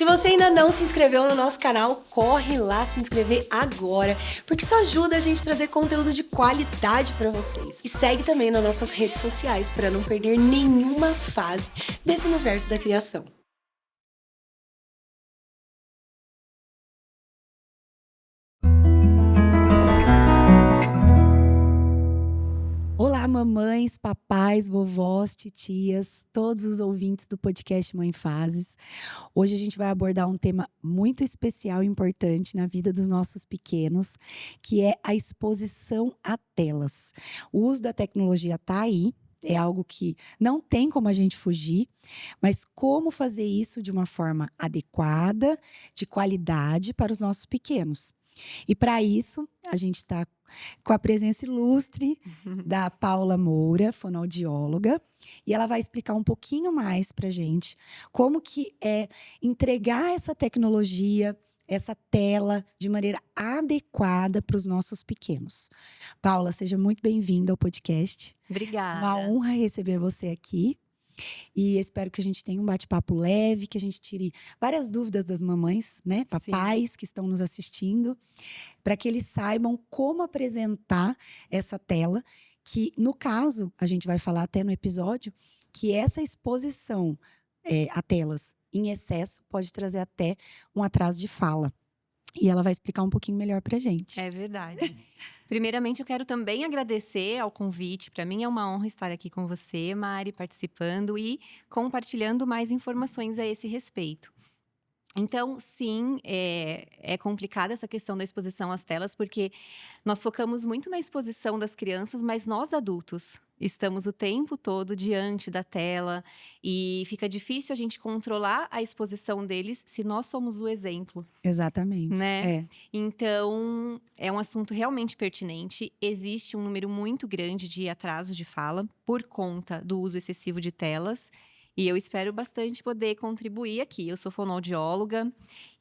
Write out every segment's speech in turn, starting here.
Se você ainda não se inscreveu no nosso canal, corre lá se inscrever agora, porque isso ajuda a gente a trazer conteúdo de qualidade para vocês. E segue também nas nossas redes sociais para não perder nenhuma fase desse universo da criação. Olá, mamães, papais, vovós, titias, todos os ouvintes do podcast Mãe Fases. Hoje a gente vai abordar um tema muito especial e importante na vida dos nossos pequenos, que é a exposição a telas. O uso da tecnologia está aí, é algo que não tem como a gente fugir, mas como fazer isso de uma forma adequada, de qualidade para os nossos pequenos. E para isso, a gente está com a presença ilustre da Paula Moura, fonoaudióloga, e ela vai explicar um pouquinho mais para a gente como que é entregar essa tecnologia, essa tela, de maneira adequada para os nossos pequenos. Paula, seja muito bem-vinda ao podcast. Obrigada. Uma honra receber você aqui. E espero que a gente tenha um bate-papo leve, que a gente tire várias dúvidas das mamães, né? Papais que estão nos assistindo, para que eles saibam como apresentar essa tela, que no caso, a gente vai falar até no episódio, que essa exposição a telas em excesso pode trazer até um atraso de fala. E ela vai explicar um pouquinho melhor pra gente. É verdade. Primeiramente, eu quero também agradecer ao convite. Para mim é uma honra estar aqui com você, Mari, participando e compartilhando mais informações a esse respeito. Então, sim, é complicada essa questão da exposição às telas, porque nós focamos muito na exposição das crianças, mas nós adultos estamos o tempo todo diante da tela e fica difícil a gente controlar a exposição deles se nós somos o exemplo. Exatamente. Né? Então, é um assunto realmente pertinente. Existe um número muito grande de atrasos de fala por conta do uso excessivo de telas. E eu espero bastante poder contribuir aqui. Eu sou fonoaudióloga,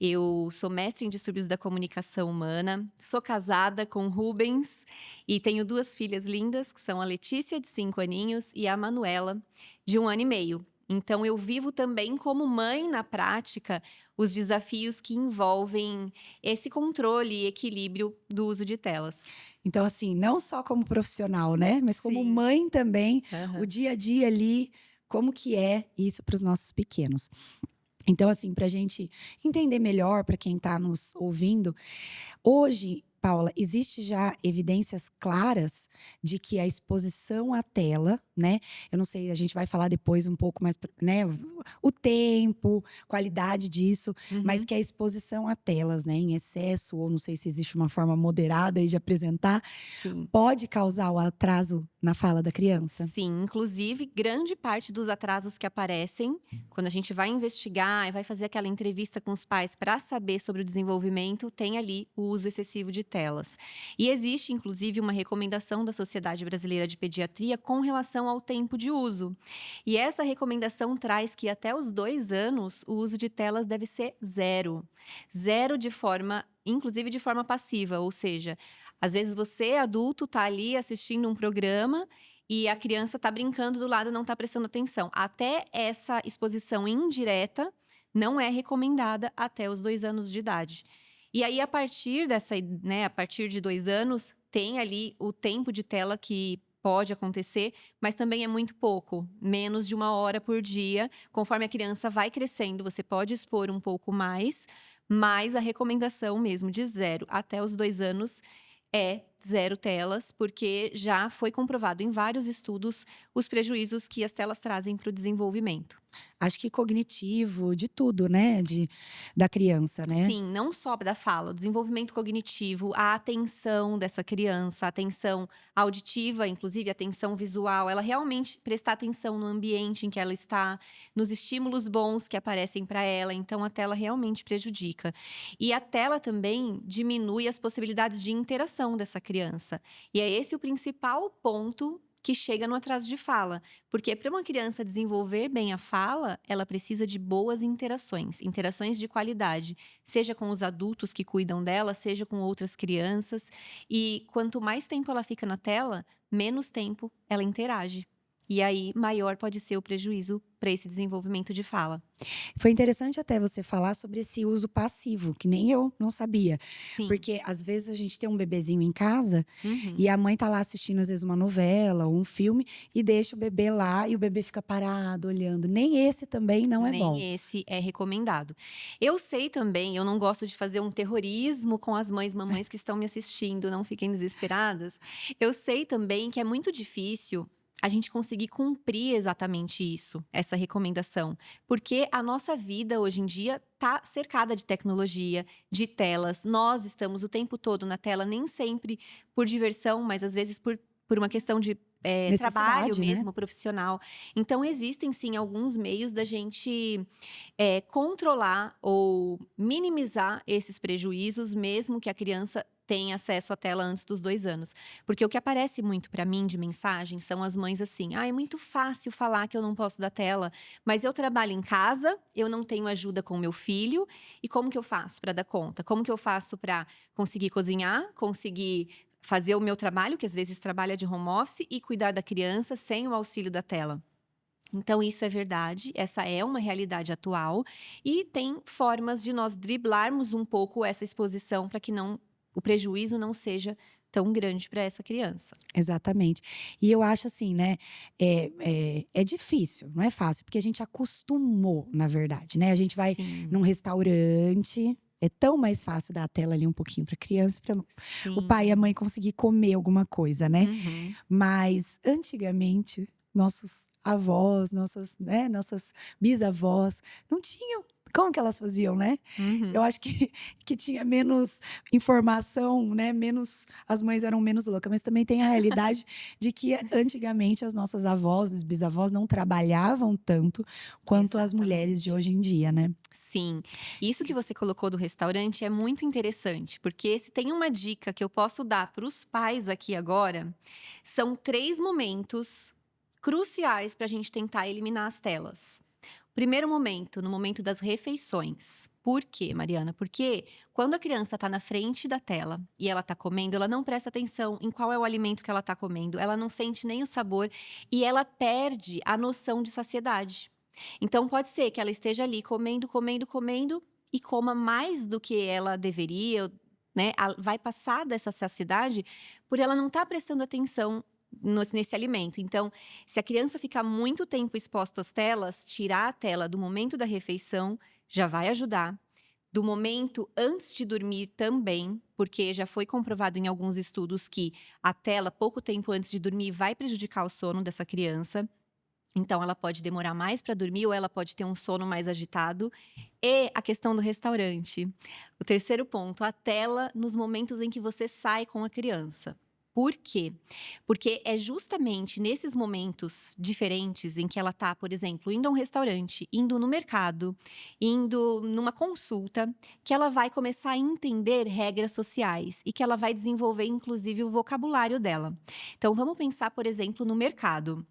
eu sou mestre em distúrbios da comunicação humana, sou casada com Rubens e tenho 2 filhas lindas, que são a Letícia, de 5 aninhos, e a Manuela, de 1 ano e meio. Então, eu vivo também como mãe na prática os desafios que envolvem esse controle e equilíbrio do uso de telas. Então, assim, não só como profissional, né? Mas como mãe também, o dia a dia ali, como que é isso para os nossos pequenos. Então, assim, para a gente entender melhor, para quem está nos ouvindo, hoje, Paula, existe já evidências claras de que a exposição à tela, né? Eu não sei, a gente vai falar depois um pouco mais, né? O tempo, qualidade disso, mas que a exposição a telas, né? Em excesso, ou não sei se existe uma forma moderada aí de apresentar, pode causar o atraso na fala da criança? Sim, inclusive, grande parte dos atrasos que aparecem, quando a gente vai investigar e vai fazer aquela entrevista com os pais para saber sobre o desenvolvimento, tem ali o uso excessivo de telas. E existe, inclusive, uma recomendação da Sociedade Brasileira de Pediatria com relação ao tempo de uso. E essa recomendação traz que até os 2 anos, o uso de telas deve ser 0. 0 de forma, inclusive de forma passiva, ou seja, às vezes você, adulto, está ali assistindo um programa e a criança está brincando do lado e não está prestando atenção. Até essa exposição indireta não é recomendada até os 2 anos de idade. E aí, a partir a partir de 2 anos, tem ali o tempo de tela que pode acontecer, mas também é muito pouco, menos de 1 hora por dia. Conforme a criança vai crescendo, você pode expor um pouco mais, mas a recomendação mesmo de 0 até os 2 anos é 0 telas, porque já foi comprovado em vários estudos os prejuízos que as telas trazem para o desenvolvimento. Acho que cognitivo, de tudo, né? Da criança, né? Sim, não só da fala, o desenvolvimento cognitivo, a atenção dessa criança, a atenção auditiva, inclusive a atenção visual, ela realmente prestar atenção no ambiente em que ela está, nos estímulos bons que aparecem para ela, então a tela realmente prejudica. E a tela também diminui as possibilidades de interação dessa criança. E é esse o principal ponto que chega no atraso de fala. Porque para uma criança desenvolver bem a fala, ela precisa de boas interações, interações de qualidade, seja com os adultos que cuidam dela, seja com outras crianças. E quanto mais tempo ela fica na tela, menos tempo ela interage. E aí, maior pode ser o prejuízo para esse desenvolvimento de fala. Foi interessante até você falar sobre esse uso passivo, que nem eu não sabia. Sim. Porque às vezes a gente tem um bebezinho em casa e Uhum. a mãe tá lá assistindo, às vezes, uma novela ou um filme e deixa o bebê lá e o bebê fica parado, olhando. Nem esse também não é bom. Nem esse é recomendado. Eu sei também, eu não gosto de fazer um terrorismo com as mães, mamães que estão me assistindo, não fiquem desesperadas. Eu sei também que é muito difícil a gente conseguir cumprir exatamente isso, essa recomendação, porque a nossa vida hoje em dia tá cercada de tecnologia, de telas. Nós estamos o tempo todo na tela, nem sempre por diversão, mas às vezes por uma questão de trabalho Necessidade, né? mesmo, profissional. Então, existem sim alguns meios da gente controlar ou minimizar esses prejuízos, mesmo que a criança tenha acesso à tela antes dos 2 anos. Porque o que aparece muito para mim de mensagem são as mães assim: ah, é muito fácil falar que eu não posso dar tela, mas eu trabalho em casa, eu não tenho ajuda com meu filho, e como que eu faço para dar conta? Como que eu faço para conseguir cozinhar, conseguir fazer o meu trabalho, que às vezes trabalha de home office, e cuidar da criança sem o auxílio da tela? Então, isso é verdade, essa é uma realidade atual, e tem formas de nós driblarmos um pouco essa exposição para que não o prejuízo não seja tão grande para essa criança. Exatamente. E eu acho assim, né, é difícil, não é fácil, porque a gente acostumou, na verdade, né. A gente vai Sim, num restaurante, é tão mais fácil dar a tela ali um pouquinho para criança, para o pai e a sim. mãe conseguir comer alguma coisa, né. Uhum. Mas antigamente, nossos avós, nossas bisavós não tinham como que elas faziam, né? Eu Uhum. acho que que tinha menos informação, né, menos as mães eram menos loucas, mas também tem a realidade de que antigamente as nossas avós, as bisavós não trabalhavam tanto quanto as mulheres de Exatamente. hoje em dia, né. Sim. Isso que você colocou do restaurante é muito interessante, porque se tem uma dica que eu posso dar para os pais aqui agora, são 3 momentos cruciais para a gente tentar eliminar as telas. Primeiro momento, no momento das refeições. Por quê, Mariana? Porque quando a criança está na frente da tela e ela está comendo, ela não presta atenção em qual é o alimento que ela está comendo, ela não sente nem o sabor e ela perde a noção de saciedade. Então pode ser que ela esteja ali comendo, comendo, comendo e coma mais do que ela deveria, né? Vai passar dessa saciedade por ela não estar prestando atenção nesse alimento. Então, se a criança ficar muito tempo exposta às telas, tirar a tela do momento da refeição já vai ajudar. Do momento antes de dormir também, porque já foi comprovado em alguns estudos que a tela, pouco tempo antes de dormir, vai prejudicar o sono dessa criança. Então, ela pode demorar mais para dormir ou ela pode ter um sono mais agitado. E a questão do restaurante. O terceiro ponto, a tela nos momentos em que você sai com a criança. Por quê? Porque é justamente nesses momentos diferentes em que ela tá, por exemplo, indo a um restaurante, indo no mercado, indo numa consulta, que ela vai começar a entender regras sociais e que ela vai desenvolver, inclusive, o vocabulário dela. Então, vamos pensar, por exemplo, no mercado.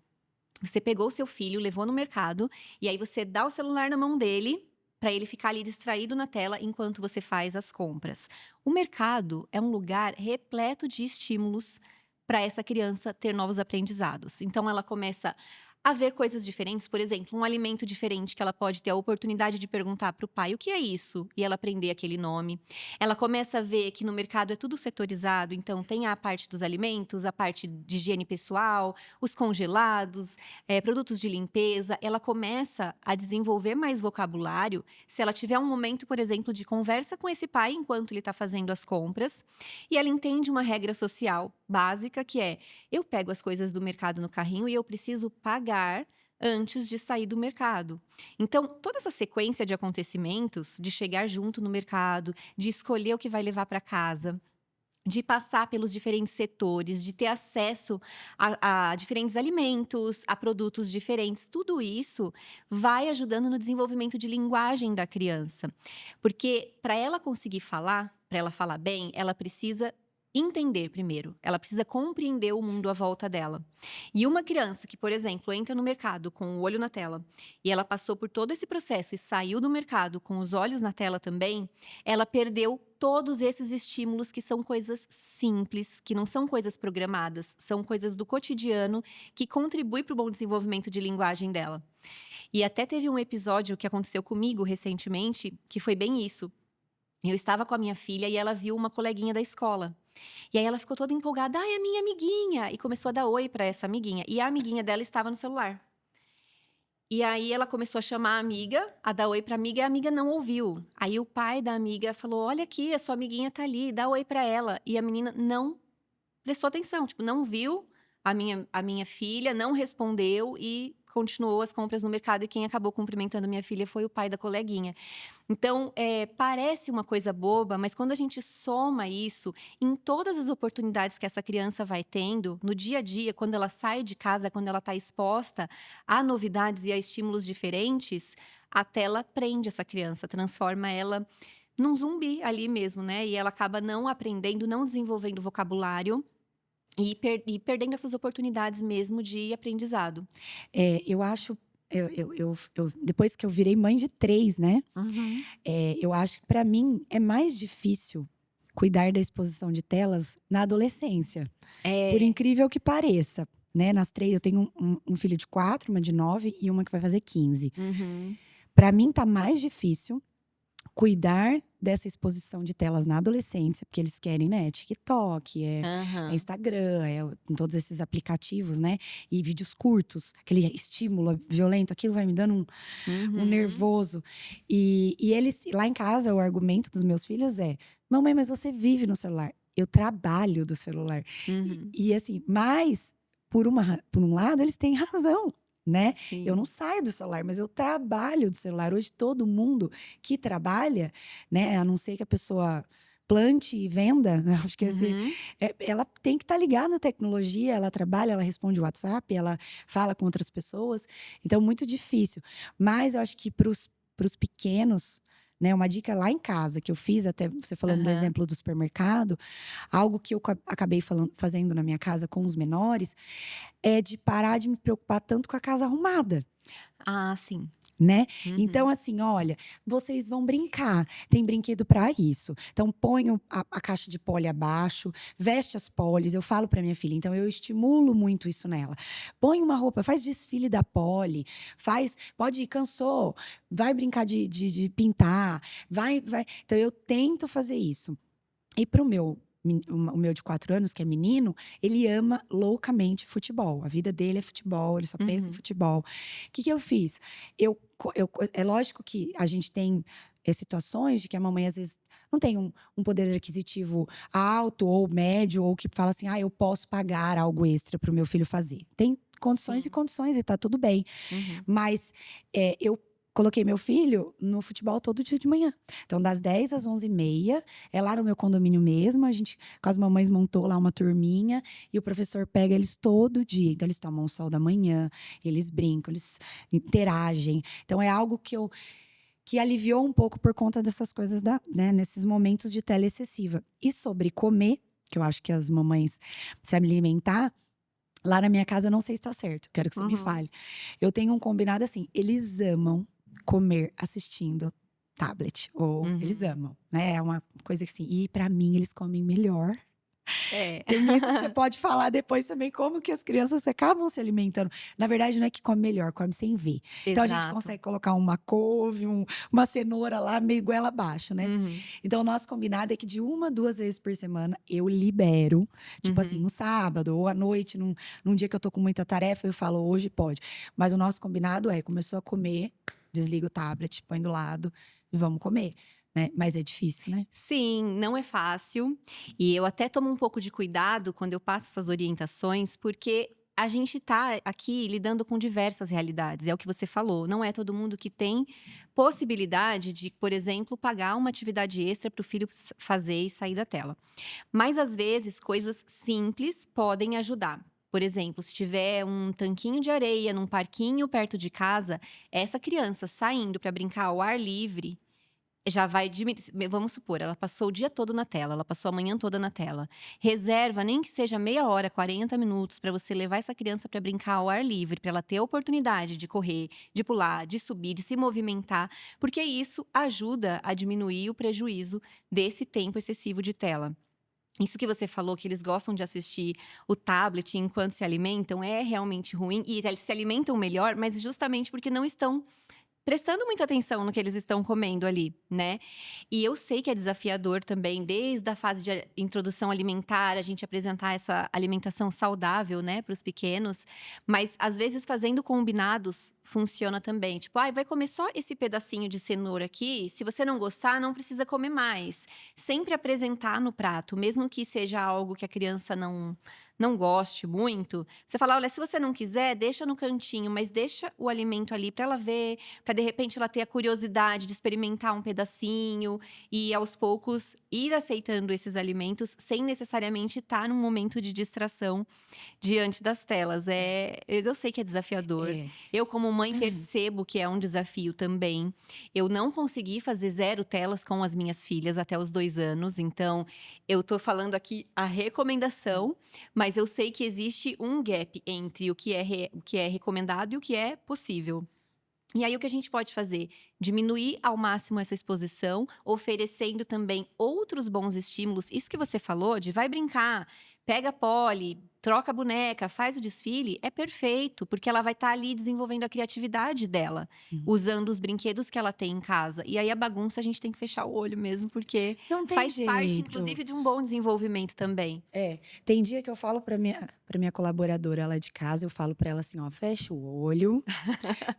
Você pegou o seu filho, levou no mercado, e aí você dá o celular na mão dele, para ele ficar ali distraído na tela enquanto você faz as compras. O mercado é um lugar repleto de estímulos para essa criança ter novos aprendizados. Então ela começa a ver coisas diferentes, por exemplo, um alimento diferente que ela pode ter a oportunidade de perguntar para o pai o que é isso e ela aprender aquele nome. Ela começa a ver que no mercado é tudo setorizado, então tem a parte dos alimentos, a parte de higiene pessoal, os congelados, produtos de limpeza. Ela começa a desenvolver mais vocabulário se ela tiver um momento, por exemplo, de conversa com esse pai enquanto ele está fazendo as compras, e ela entende uma regra social básica que é: eu pego as coisas do mercado no carrinho e eu preciso pagar antes de sair do mercado. Então, toda essa sequência de acontecimentos, de chegar junto no mercado, de escolher o que vai levar para casa, de passar pelos diferentes setores, de ter acesso a diferentes alimentos, a produtos diferentes, tudo isso vai ajudando no desenvolvimento de linguagem da criança. Porque para ela conseguir falar, para ela falar bem, ela precisa entender primeiro. Ela precisa compreender o mundo à volta dela. E uma criança que, por exemplo, entra no mercado com o olho na tela e ela passou por todo esse processo e saiu do mercado com os olhos na tela também, ela perdeu todos esses estímulos que são coisas simples, que não são coisas programadas, são coisas do cotidiano que contribuem para o bom desenvolvimento de linguagem dela. E até teve um episódio que aconteceu comigo recentemente, que foi bem isso. Eu estava com a minha filha e ela viu uma coleguinha da escola. E aí ela ficou toda empolgada, ai, a minha amiguinha! E começou a dar oi para essa amiguinha. E a amiguinha dela estava no celular. E aí ela começou a chamar a amiga, a dar oi pra amiga, e a amiga não ouviu. Aí o pai da amiga falou: "Olha aqui, a sua amiguinha tá ali, dá oi pra ela". E a menina não prestou atenção, tipo, não viu a minha filha, não respondeu e continuou as compras no mercado, e quem acabou cumprimentando a minha filha foi o pai da coleguinha. Então, parece uma coisa boba, mas quando a gente soma isso em todas as oportunidades que essa criança vai tendo, no dia a dia, quando ela sai de casa, quando ela está exposta a novidades e a estímulos diferentes, a tela prende essa criança, transforma ela num zumbi ali mesmo, né? E ela acaba não aprendendo, não desenvolvendo vocabulário e perdendo essas oportunidades mesmo de aprendizado. Eu acho, depois que eu virei mãe de 3, né? Uhum. Eu acho que para mim é mais difícil cuidar da exposição de telas na adolescência, por É. incrível que pareça, né? Nas 3, eu tenho um filho de 4, uma de 9 e uma que vai fazer 15. Uhum. Para mim tá mais difícil cuidar dessa exposição de telas na adolescência, porque eles querem, né, TikTok, é Aham. Instagram, todos esses aplicativos, né, e vídeos curtos, aquele estímulo violento, aquilo vai me dando um Uhum. nervoso. E eles, lá em casa, o argumento dos meus filhos é: "Mamãe, mas você vive no celular". Eu trabalho do celular. Uhum. E assim, mas por um lado eles têm razão, né. Eu não Sim. saio do celular, mas eu trabalho do celular. Hoje todo mundo que trabalha, né, a não ser que a pessoa plante e venda, acho que Uhum. ela tem que estar ligada na tecnologia, ela trabalha, ela responde o WhatsApp, ela fala com outras pessoas, então muito difícil. Mas eu acho que para os pequenos, né, uma dica lá em casa que eu fiz, até você falando do Aham. exemplo do supermercado, algo que eu acabei fazendo na minha casa com os menores, é de parar de me preocupar tanto com a casa arrumada, Ah, sim. né. Então Uhum. assim, olha, vocês vão brincar, tem brinquedo para isso, então põe a caixa de Polly abaixo, veste as Pollys, eu falo para minha filha, então eu estimulo muito isso nela. Põe uma roupa, faz desfile da Polly, pode ir, cansou, vai brincar de pintar, vai, então eu tento fazer isso. E para o meu de 4 anos, que é menino, ele ama loucamente futebol. A vida dele é futebol, ele só pensa em Uhum. futebol. Que eu fiz? É lógico que a gente tem, situações de que a mamãe, às vezes, não tem um poder aquisitivo alto ou médio, ou que fala assim: "Ah, eu posso pagar algo extra para o meu filho fazer". Tem condições e Sim. condições e tá tudo bem. Uhum. Mas, eu coloquei meu filho no futebol todo dia de manhã. Então das 10 às 11h30, é lá no meu condomínio mesmo, a gente com as mamães montou lá uma turminha, e o professor pega eles todo dia. Então eles tomam o sol da manhã, eles brincam, eles interagem. Então é algo que aliviou um pouco por conta dessas coisas né, nesses momentos de tela excessiva. E sobre comer, que eu acho que as mamães se alimentar, lá na minha casa eu não sei se tá certo, quero que você me Uhum. fale. Eu tenho um combinado assim, eles amam comer assistindo tablet, ou eles Uhum. amam, né, é uma coisa assim, e pra mim eles comem melhor. É. Tem isso que você pode falar depois também, como que as crianças acabam se alimentando. Na verdade não é que come melhor, come sem ver. Então a gente Exato. consegue colocar uma couve, uma cenoura lá meio goela abaixo, né. Uhum. Então o nosso combinado é que de 1 a 2 vezes por semana eu libero, tipo assim, Uhum. no sábado ou à noite, num dia que eu tô com muita tarefa, eu falo: "Hoje pode". Mas o nosso combinado é: começou a comer, desliga o tablet, põe do lado e vamos comer, né. Mas é difícil, né. Sim, não é fácil. E eu até tomo um pouco de cuidado quando eu passo essas orientações, porque a gente tá aqui lidando com diversas realidades. É o que você falou, não é todo mundo que tem possibilidade de, por exemplo, pagar uma atividade extra para o filho fazer e sair da tela. Mas às vezes coisas simples podem ajudar. Por exemplo, se tiver um tanquinho de areia num parquinho perto de casa, essa criança saindo para brincar ao ar livre Já vai diminuir. Vamos supor, ela passou o dia todo na tela, ela passou a manhã toda na tela. Reserva, nem que seja meia hora, 40 minutos, para você levar essa criança para brincar ao ar livre, para ela ter a oportunidade de correr, de pular, de subir, de se movimentar, porque isso ajuda a diminuir o prejuízo desse tempo excessivo de tela. Isso que você falou, que eles gostam de assistir o tablet enquanto se alimentam, é realmente ruim. E eles se alimentam melhor, mas justamente porque não estão prestando muita atenção no que eles estão comendo ali, né. E eu sei que é desafiador também, desde a fase de introdução alimentar, a gente apresentar essa alimentação saudável, né, para os pequenos, mas às vezes fazendo combinados funciona também. Tipo: "Ai, vai comer só esse pedacinho de cenoura aqui, se você não gostar, não precisa comer mais". Sempre apresentar no prato, mesmo que seja algo que a criança não goste muito, você fala: "Olha, se você não quiser, deixa no cantinho, mas deixa o alimento ali para ela ver, para de repente ela ter a curiosidade de experimentar um pedacinho e aos poucos ir aceitando esses alimentos sem necessariamente estar num momento de distração diante das telas. Eu sei que é desafiador. É. Eu, como mãe, percebo que é um desafio também. Eu não consegui fazer 0 telas com as minhas filhas até os 2 anos, então eu tô falando aqui a recomendação, mas eu sei que existe um gap entre o que é recomendado e o que é possível. E aí o que a gente pode fazer? Diminuir ao máximo essa exposição, oferecendo também outros bons estímulos. Isso que você falou de vai brincar, pega a Polly, troca a boneca, faz o desfile, é perfeito, porque ela vai estar ali desenvolvendo a criatividade dela, Uhum. usando os brinquedos que ela tem em casa. E aí a bagunça a gente tem que fechar o olho mesmo, porque Não tem faz parte, jeito. inclusive, de um bom desenvolvimento também. É, tem dia que eu falo para minha colaboradora lá de casa, eu falo para ela assim: "Ó, fecha o olho,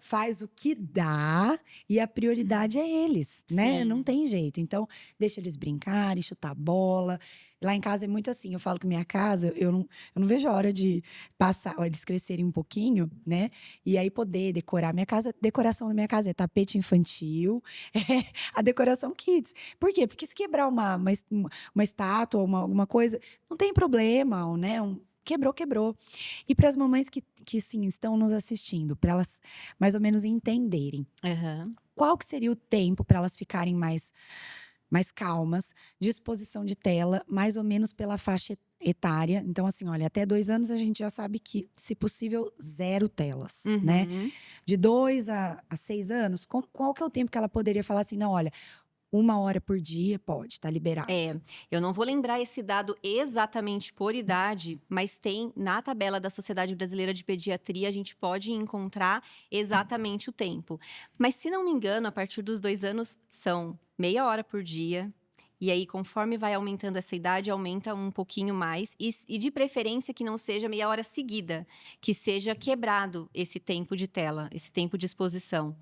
faz o que dá e a prioridade é eles, né, não Sim. tem jeito". Então, deixa eles brincarem, chutar bola. Lá em casa é muito assim, eu falo que minha casa, eu não vejo a hora de passar, ó, eles crescerem um pouquinho, né, e aí poder decorar minha casa. Decoração da minha casa é tapete infantil, é a decoração kids. Por quê? Porque se quebrar uma estátua, alguma coisa, não tem problema, ou, né, quebrou, quebrou. E para as mamães que sim, estão nos assistindo, para elas mais ou menos entenderem, Aham. qual que seria o tempo para elas ficarem mais calmas, de exposição de tela, mais ou menos pela faixa etária. Então assim, olha, até 2 anos a gente já sabe que, se possível, 0 telas, né. Uhum. De 2 a 6 anos, qual que é o tempo que ela poderia falar assim: "Não, olha, 1 hora por dia pode, tá liberado"? É, eu não vou lembrar esse dado exatamente por idade, mas tem na tabela da Sociedade Brasileira de Pediatria, a gente pode encontrar exatamente o tempo. Mas se não me engano, a partir dos 2 anos são meia hora por dia, e aí conforme vai aumentando essa idade, aumenta um pouquinho mais, e de preferência que não seja meia hora seguida, que seja quebrado esse tempo de tela, esse tempo de exposição.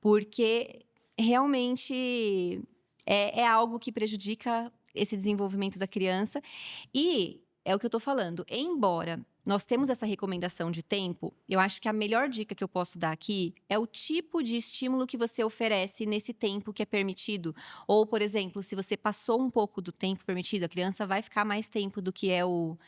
Porque realmente é algo que prejudica esse desenvolvimento da criança e é o que eu tô falando, embora nós temos essa recomendação de tempo, eu acho que a melhor dica que eu posso dar aqui é o tipo de estímulo que você oferece nesse tempo que é permitido. Ou, por exemplo, se você passou um pouco do tempo permitido, a criança vai ficar mais tempo do que é o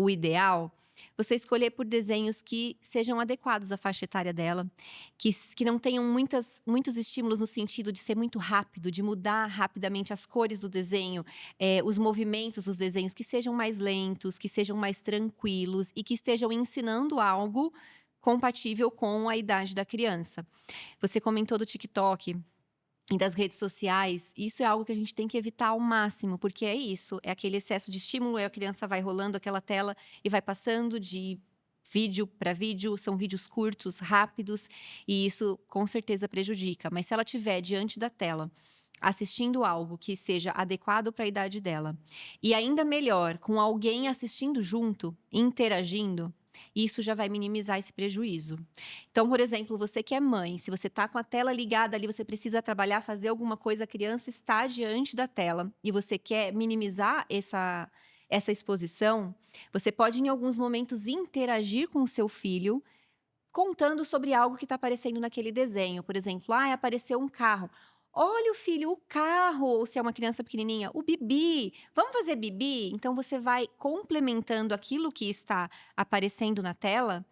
ideal, você escolher por desenhos que sejam adequados à faixa etária dela, que não tenham muitos estímulos no sentido de ser muito rápido, de mudar rapidamente as cores do desenho, os movimentos dos desenhos, que sejam mais lentos, que sejam mais tranquilos e que estejam ensinando algo compatível com a idade da criança. Você comentou do TikTok e das redes sociais, isso é algo que a gente tem que evitar ao máximo, porque é isso, é aquele excesso de estímulo, a criança vai rolando aquela tela e vai passando de vídeo para vídeo, são vídeos curtos, rápidos, e isso com certeza prejudica. Mas se ela tiver diante da tela, assistindo algo que seja adequado para a idade dela, e ainda melhor, com alguém assistindo junto, interagindo, isso já vai minimizar esse prejuízo. Então, por exemplo, você que é mãe, se você está com a tela ligada ali, você precisa trabalhar, fazer alguma coisa, a criança está diante da tela e você quer minimizar essa exposição, você pode, em alguns momentos, interagir com o seu filho, contando sobre algo que está aparecendo naquele desenho. Por exemplo, apareceu um carro. Olha, filho, o carro, ou se é uma criança pequenininha, o Bibi. Vamos fazer Bibi? Então você vai complementando aquilo que está aparecendo na tela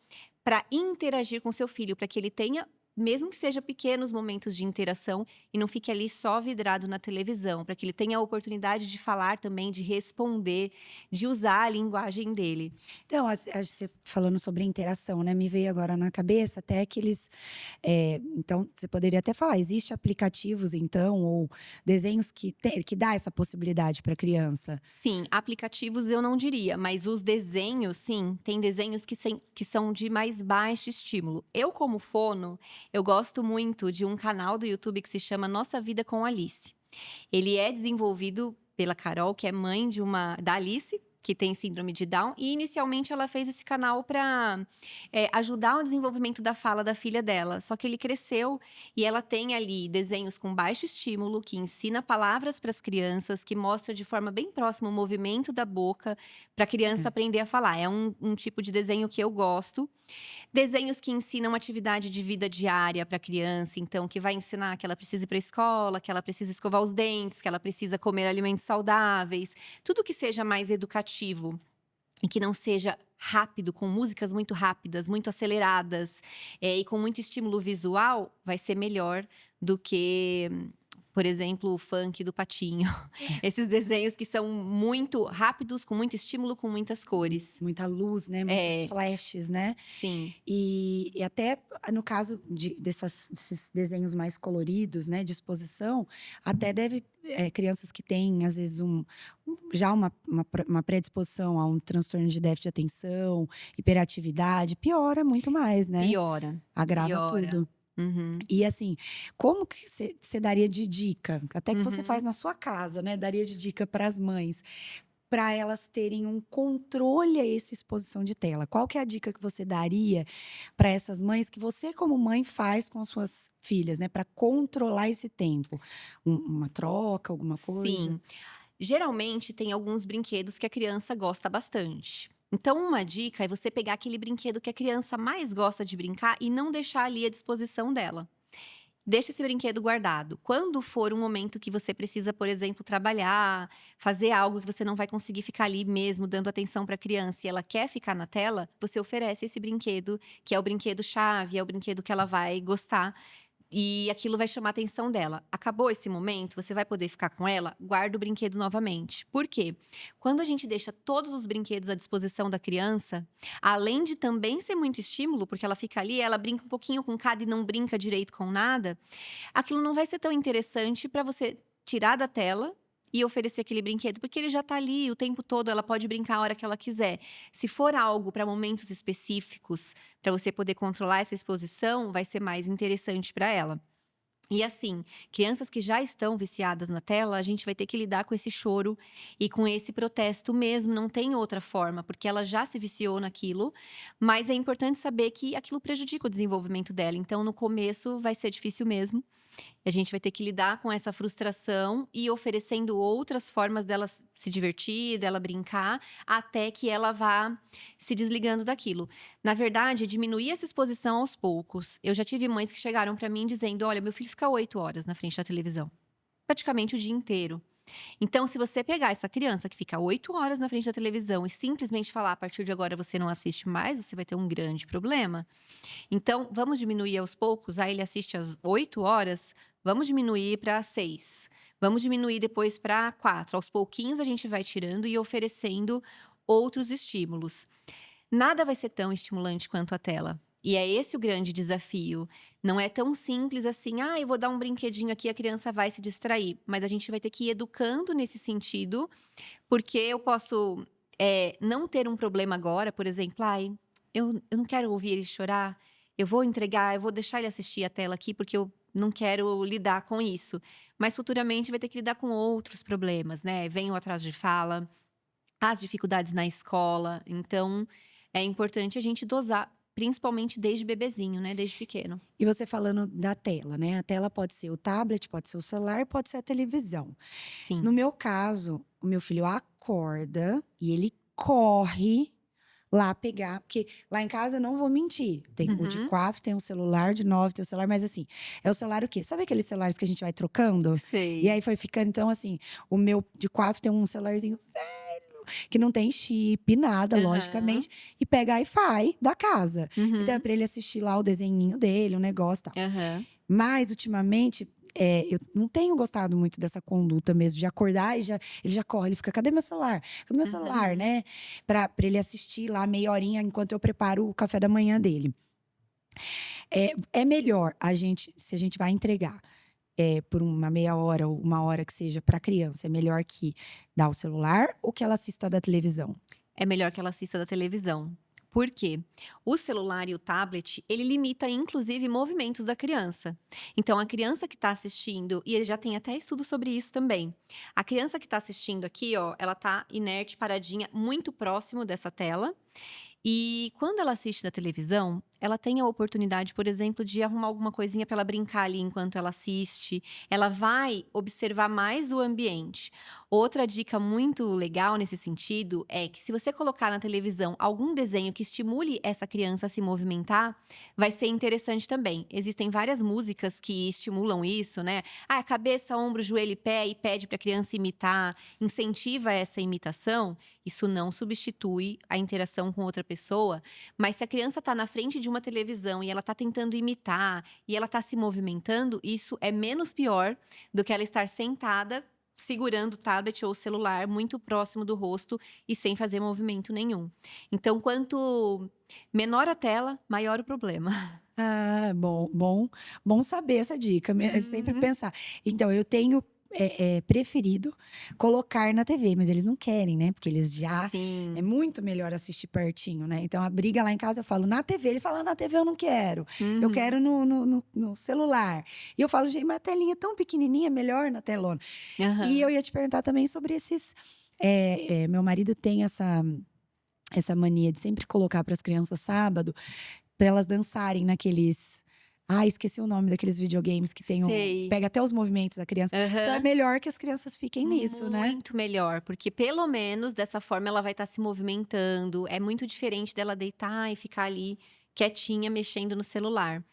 para interagir com seu filho, para que ele tenha mesmo que seja pequenos momentos de interação e não fique ali só vidrado na televisão, para que ele tenha a oportunidade de falar também, de responder, de usar a linguagem dele. Então, você falando sobre interação, né, me veio agora na cabeça até que eles, então você poderia até falar, existe aplicativos então ou desenhos que dá essa possibilidade para criança? Sim, aplicativos eu não diria, mas os desenhos, sim, tem desenhos que são de mais baixo estímulo. Eu, como fono, eu gosto muito de um canal do YouTube que se chama Nossa Vida com Alice. Ele é desenvolvido pela Carol, que é mãe da Alice, que tem síndrome de Down, e inicialmente ela fez esse canal para ajudar o desenvolvimento da fala da filha dela. Só que ele cresceu e ela tem ali desenhos com baixo estímulo, que ensina palavras para as crianças, que mostra de forma bem próxima o movimento da boca para a criança aprender a falar. É um tipo de desenho que eu gosto. Desenhos que ensinam atividade de vida diária para a criança, então que vai ensinar que ela precisa ir para a escola, que ela precisa escovar os dentes, que ela precisa comer alimentos saudáveis, tudo que seja mais educativo e que não seja rápido, com músicas muito rápidas, muito aceleradas, e com muito estímulo visual, vai ser melhor do que, por exemplo, o funk do Patinho. Esses desenhos que são muito rápidos, com muito estímulo, com muitas cores. Muita luz, né, muitos É, flashes, né. sim. E até no caso desses desenhos mais coloridos, né, de exposição, até deve crianças que têm, às vezes, já uma predisposição a um transtorno de déficit de atenção, hiperatividade, piora muito mais, né, Piora, agrava piora. tudo. Uhum, E assim, como que você daria de dica, até que você uhum. faz na sua casa, né, daria de dica para as mães, para elas terem um controle a essa exposição de tela? Qual que é a dica que você daria para essas mães que você como mãe faz com as suas filhas, né, para controlar esse tempo? Uma troca, alguma coisa? Sim. Geralmente tem alguns brinquedos que a criança gosta bastante. Então, uma dica é você pegar aquele brinquedo que a criança mais gosta de brincar e não deixar ali à disposição dela. Deixa esse brinquedo guardado. Quando for um momento que você precisa, por exemplo, trabalhar, fazer algo que você não vai conseguir ficar ali mesmo dando atenção para a criança e ela quer ficar na tela, você oferece esse brinquedo, que é o brinquedo chave, é o brinquedo que ela vai gostar. E aquilo vai chamar a atenção dela. Acabou esse momento, você vai poder ficar com ela, guarda o brinquedo novamente. Por quê? Quando a gente deixa todos os brinquedos à disposição da criança, além de também ser muito estímulo, porque ela fica ali, ela brinca um pouquinho com cada e não brinca direito com nada, aquilo não vai ser tão interessante para você tirar da tela e oferecer aquele brinquedo, porque ele já tá ali o tempo todo, ela pode brincar a hora que ela quiser. Se for algo para momentos específicos, para você poder controlar essa exposição, vai ser mais interessante para ela. E assim, crianças que já estão viciadas na tela, a gente vai ter que lidar com esse choro e com esse protesto mesmo, não tem outra forma, porque ela já se viciou naquilo, mas é importante saber que aquilo prejudica o desenvolvimento dela. Então, no começo vai ser difícil mesmo. A gente vai ter que lidar com essa frustração e oferecendo outras formas dela se divertir, dela brincar, até que ela vá se desligando daquilo. Na verdade, é diminuir essa exposição aos poucos. Eu já tive mães que chegaram para mim dizendo: olha, meu filho fica 8 horas na frente da televisão, praticamente o dia inteiro. Então, se você pegar essa criança que fica 8 horas na frente da televisão e simplesmente falar: a partir de agora você não assiste mais, você vai ter um grande problema. Então, vamos diminuir aos poucos. Aí ele assiste às 8 horas, vamos diminuir para 6. Vamos diminuir depois para 4. Aos pouquinhos a gente vai tirando e oferecendo outros estímulos. Nada vai ser tão estimulante quanto a tela. E é esse o grande desafio. Não é tão simples assim, eu vou dar um brinquedinho aqui, a criança vai se distrair. Mas a gente vai ter que ir educando nesse sentido, porque eu posso não ter um problema agora, por exemplo, eu não quero ouvir ele chorar, eu vou entregar, eu vou deixar ele assistir a tela aqui, porque eu não quero lidar com isso. Mas futuramente vai ter que lidar com outros problemas, né? Vem o atraso de fala, as dificuldades na escola. Então, é importante a gente dosar, principalmente desde bebezinho, né? Desde pequeno. E você falando da tela, né, a tela pode ser o tablet, pode ser o celular, pode ser a televisão. Sim. No meu caso, o meu filho acorda e ele corre lá pegar, porque lá em casa, não vou mentir, tem o de Uhum. 4 tem um celular, de 9 tem o celular, mas assim, é o celular o quê? Sabe aqueles celulares que a gente vai trocando? E Sei. aí foi ficando, então assim, o meu de 4 tem um celularzinho velho, que não tem chip, nada, Aham. logicamente, e pega Wi-Fi da casa. Então é Uhum. pra ele assistir lá o desenhinho dele, o negócio e tal. Aham. Mas, ultimamente, eu não tenho gostado muito dessa conduta mesmo, de acordar e ele já corre, ele fica: "Cadê meu celular? Cadê meu celular?", Aham. né? Pra ele assistir lá meia horinha enquanto eu preparo o café da manhã dele. É melhor se a gente vai entregar, por uma meia hora ou uma hora que seja pra criança, é melhor que dar o celular ou que ela assista da televisão? É melhor que ela assista da televisão. Por quê? O celular e o tablet, ele limita inclusive movimentos da criança. Então a criança que está assistindo, e ele já tem até estudo sobre isso também. A criança que está assistindo aqui, ó, ela tá inerte, paradinha, muito próximo dessa tela. E quando ela assiste da televisão, ela tem a oportunidade, por exemplo, de arrumar alguma coisinha para ela brincar ali enquanto ela assiste. Ela vai observar mais o ambiente. Outra dica muito legal nesse sentido é que se você colocar na televisão algum desenho que estimule essa criança a se movimentar, vai ser interessante também. Existem várias músicas que estimulam isso, né? Ah, cabeça, ombro, joelho e pé, e pede para a criança imitar, incentiva essa imitação. Isso não substitui a interação com outra pessoa, mas se a criança está na frente de uma televisão e ela está tentando imitar e ela está se movimentando, isso é menos pior do que ela estar sentada segurando o tablet ou o celular muito próximo do rosto e sem fazer movimento nenhum. Então, quanto menor a tela, maior o problema. Ah, bom saber essa dica, sempre Uhum. pensar. Então eu tenho, preferido colocar na TV, mas eles não querem, né, porque eles já é Sim. muito melhor assistir pertinho, né. Então a briga lá em casa eu falo: "Na TV", ele fala: "Na TV eu não quero, eu Uhum. quero no celular". E eu falo: "Gente, mas a telinha é tão pequenininha, melhor na telona". E eu Aham. ia te perguntar também sobre esses, meu marido tem essa mania de sempre colocar para as crianças sábado, pra elas dançarem naqueles esqueci o nome daqueles videogames que tem Sei. pega até os movimentos da criança. Então é Aham. melhor que as crianças fiquem nisso, né? Muito melhor, porque pelo menos dessa forma ela vai estar se movimentando. É muito diferente dela deitar e ficar ali quietinha mexendo no celular.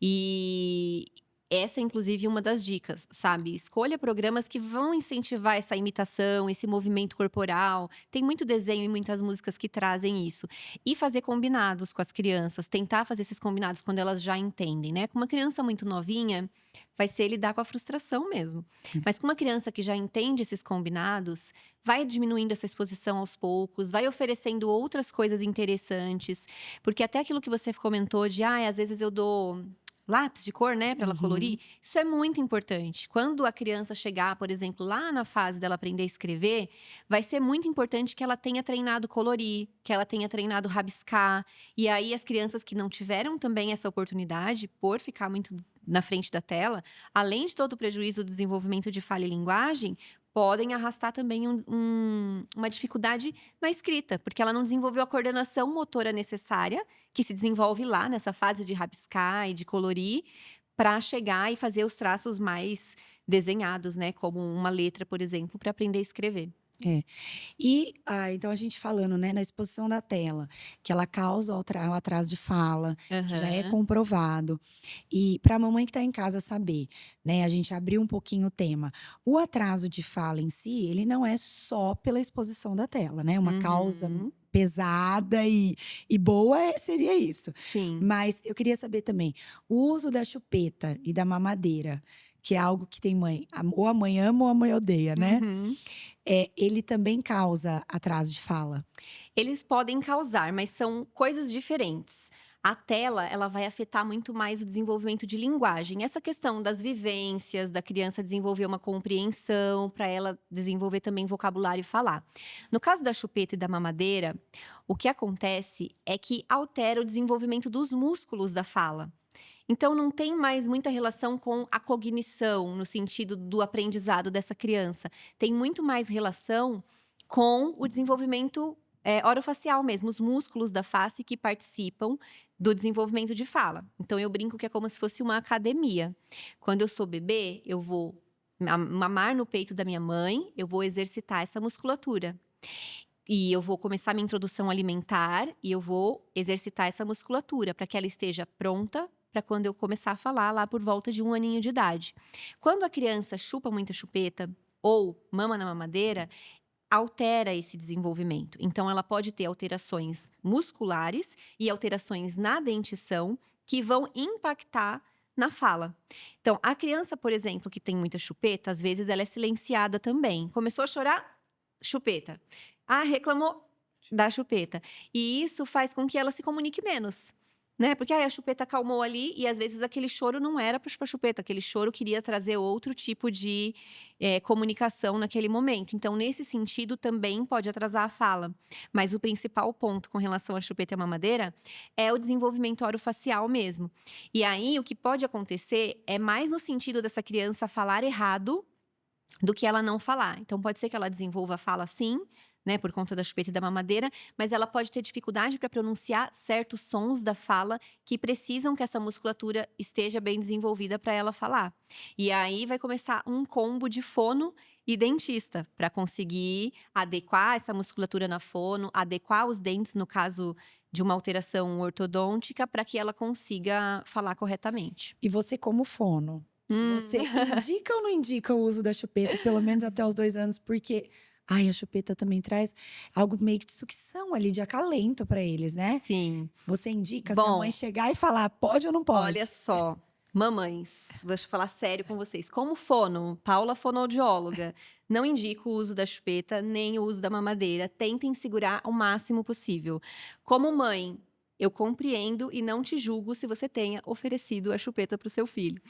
E essa é inclusive uma das dicas, sabe? Escolha programas que vão incentivar essa imitação, esse movimento corporal. Tem muito desenho e muitas músicas que trazem isso. E fazer combinados com as crianças, tentar fazer esses combinados quando elas já entendem, né? Com uma criança muito novinha, vai ser lidar com a frustração mesmo. Mas com uma criança que já entende esses combinados, vai diminuindo essa exposição aos poucos, vai oferecendo outras coisas interessantes, porque até aquilo que você comentou de, às vezes eu dou lápis de cor, né, para ela colorir, Uhum. isso é muito importante. Quando a criança chegar, por exemplo, lá na fase dela aprender a escrever, vai ser muito importante que ela tenha treinado colorir, que ela tenha treinado rabiscar. E aí as crianças que não tiveram também essa oportunidade, por ficar muito na frente da tela, além de todo o prejuízo do desenvolvimento de fala e linguagem, podem arrastar também uma dificuldade na escrita, porque ela não desenvolveu a coordenação motora necessária, que se desenvolve lá nessa fase de rabiscar e de colorir, para chegar e fazer os traços mais desenhados, né, como uma letra, por exemplo, para aprender a escrever. É. Então a gente falando, né, na exposição da tela, que ela causa o atraso de fala, que já é Aham. comprovado. E para a mamãe que está em casa saber, né, a gente abriu um pouquinho o tema. O atraso de fala em si, ele não é só pela exposição da tela, né, uma causa Uhum. pesada e boa seria isso. Sim. Mas eu queria saber também, o uso da chupeta e da mamadeira, que é algo que tem mãe, ou a mãe ama ou a mãe odeia, né? Uhum. Ele também causa atraso de fala? Eles podem causar, mas são coisas diferentes. A tela, ela vai afetar muito mais o desenvolvimento de linguagem. Essa questão das vivências, da criança desenvolver uma compreensão, para ela desenvolver também vocabulário e falar. No caso da chupeta e da mamadeira, o que acontece é que altera o desenvolvimento dos músculos da fala. Então, não tem mais muita relação com a cognição, no sentido do aprendizado dessa criança. Tem muito mais relação com o desenvolvimento orofacial mesmo, os músculos da face que participam do desenvolvimento de fala. Então, eu brinco que é como se fosse uma academia. Quando eu sou bebê, eu vou mamar no peito da minha mãe, eu vou exercitar essa musculatura. E eu vou começar minha introdução alimentar e eu vou exercitar essa musculatura para que ela esteja pronta para quando eu começar a falar lá por volta de 1 aninho de idade. Quando a criança chupa muita chupeta ou mama na mamadeira, altera esse desenvolvimento. Então, ela pode ter alterações musculares e alterações na dentição que vão impactar na fala. Então, a criança, por exemplo, que tem muita chupeta, às vezes ela é silenciada também. Começou a chorar, chupeta. Ah, reclamou, dá chupeta. E isso faz com que ela se comunique menos. Né? Porque a chupeta acalmou ali e às vezes aquele choro não era para a chupeta, aquele choro queria trazer outro tipo de comunicação naquele momento. Então, nesse sentido, também pode atrasar a fala. Mas o principal ponto com relação à chupeta e à mamadeira é o desenvolvimento orofacial mesmo. E aí, o que pode acontecer é mais no sentido dessa criança falar errado do que ela não falar. Então, pode ser que ela desenvolva a fala sim, né, por conta da chupeta e da mamadeira, mas ela pode ter dificuldade para pronunciar certos sons da fala que precisam que essa musculatura esteja bem desenvolvida para ela falar. E aí vai começar um combo de fono e dentista para conseguir adequar essa musculatura na fono, adequar os dentes no caso de uma alteração ortodôntica para que ela consiga falar corretamente. E você, como fono, você indica ou não indica o uso da chupeta, pelo menos até os 2 anos? Porque a chupeta também traz algo meio que de sucção ali, de acalento para eles, né? Sim. Você indica se a Bom, mãe chegar e falar, pode ou não pode? olha só, mamães, vou falar sério com vocês. Como fono, Paula fonoaudióloga, não indico o uso da chupeta nem o uso da mamadeira. Tentem segurar o máximo possível. Como mãe, eu compreendo e não te julgo se você tenha oferecido a chupeta para o seu filho.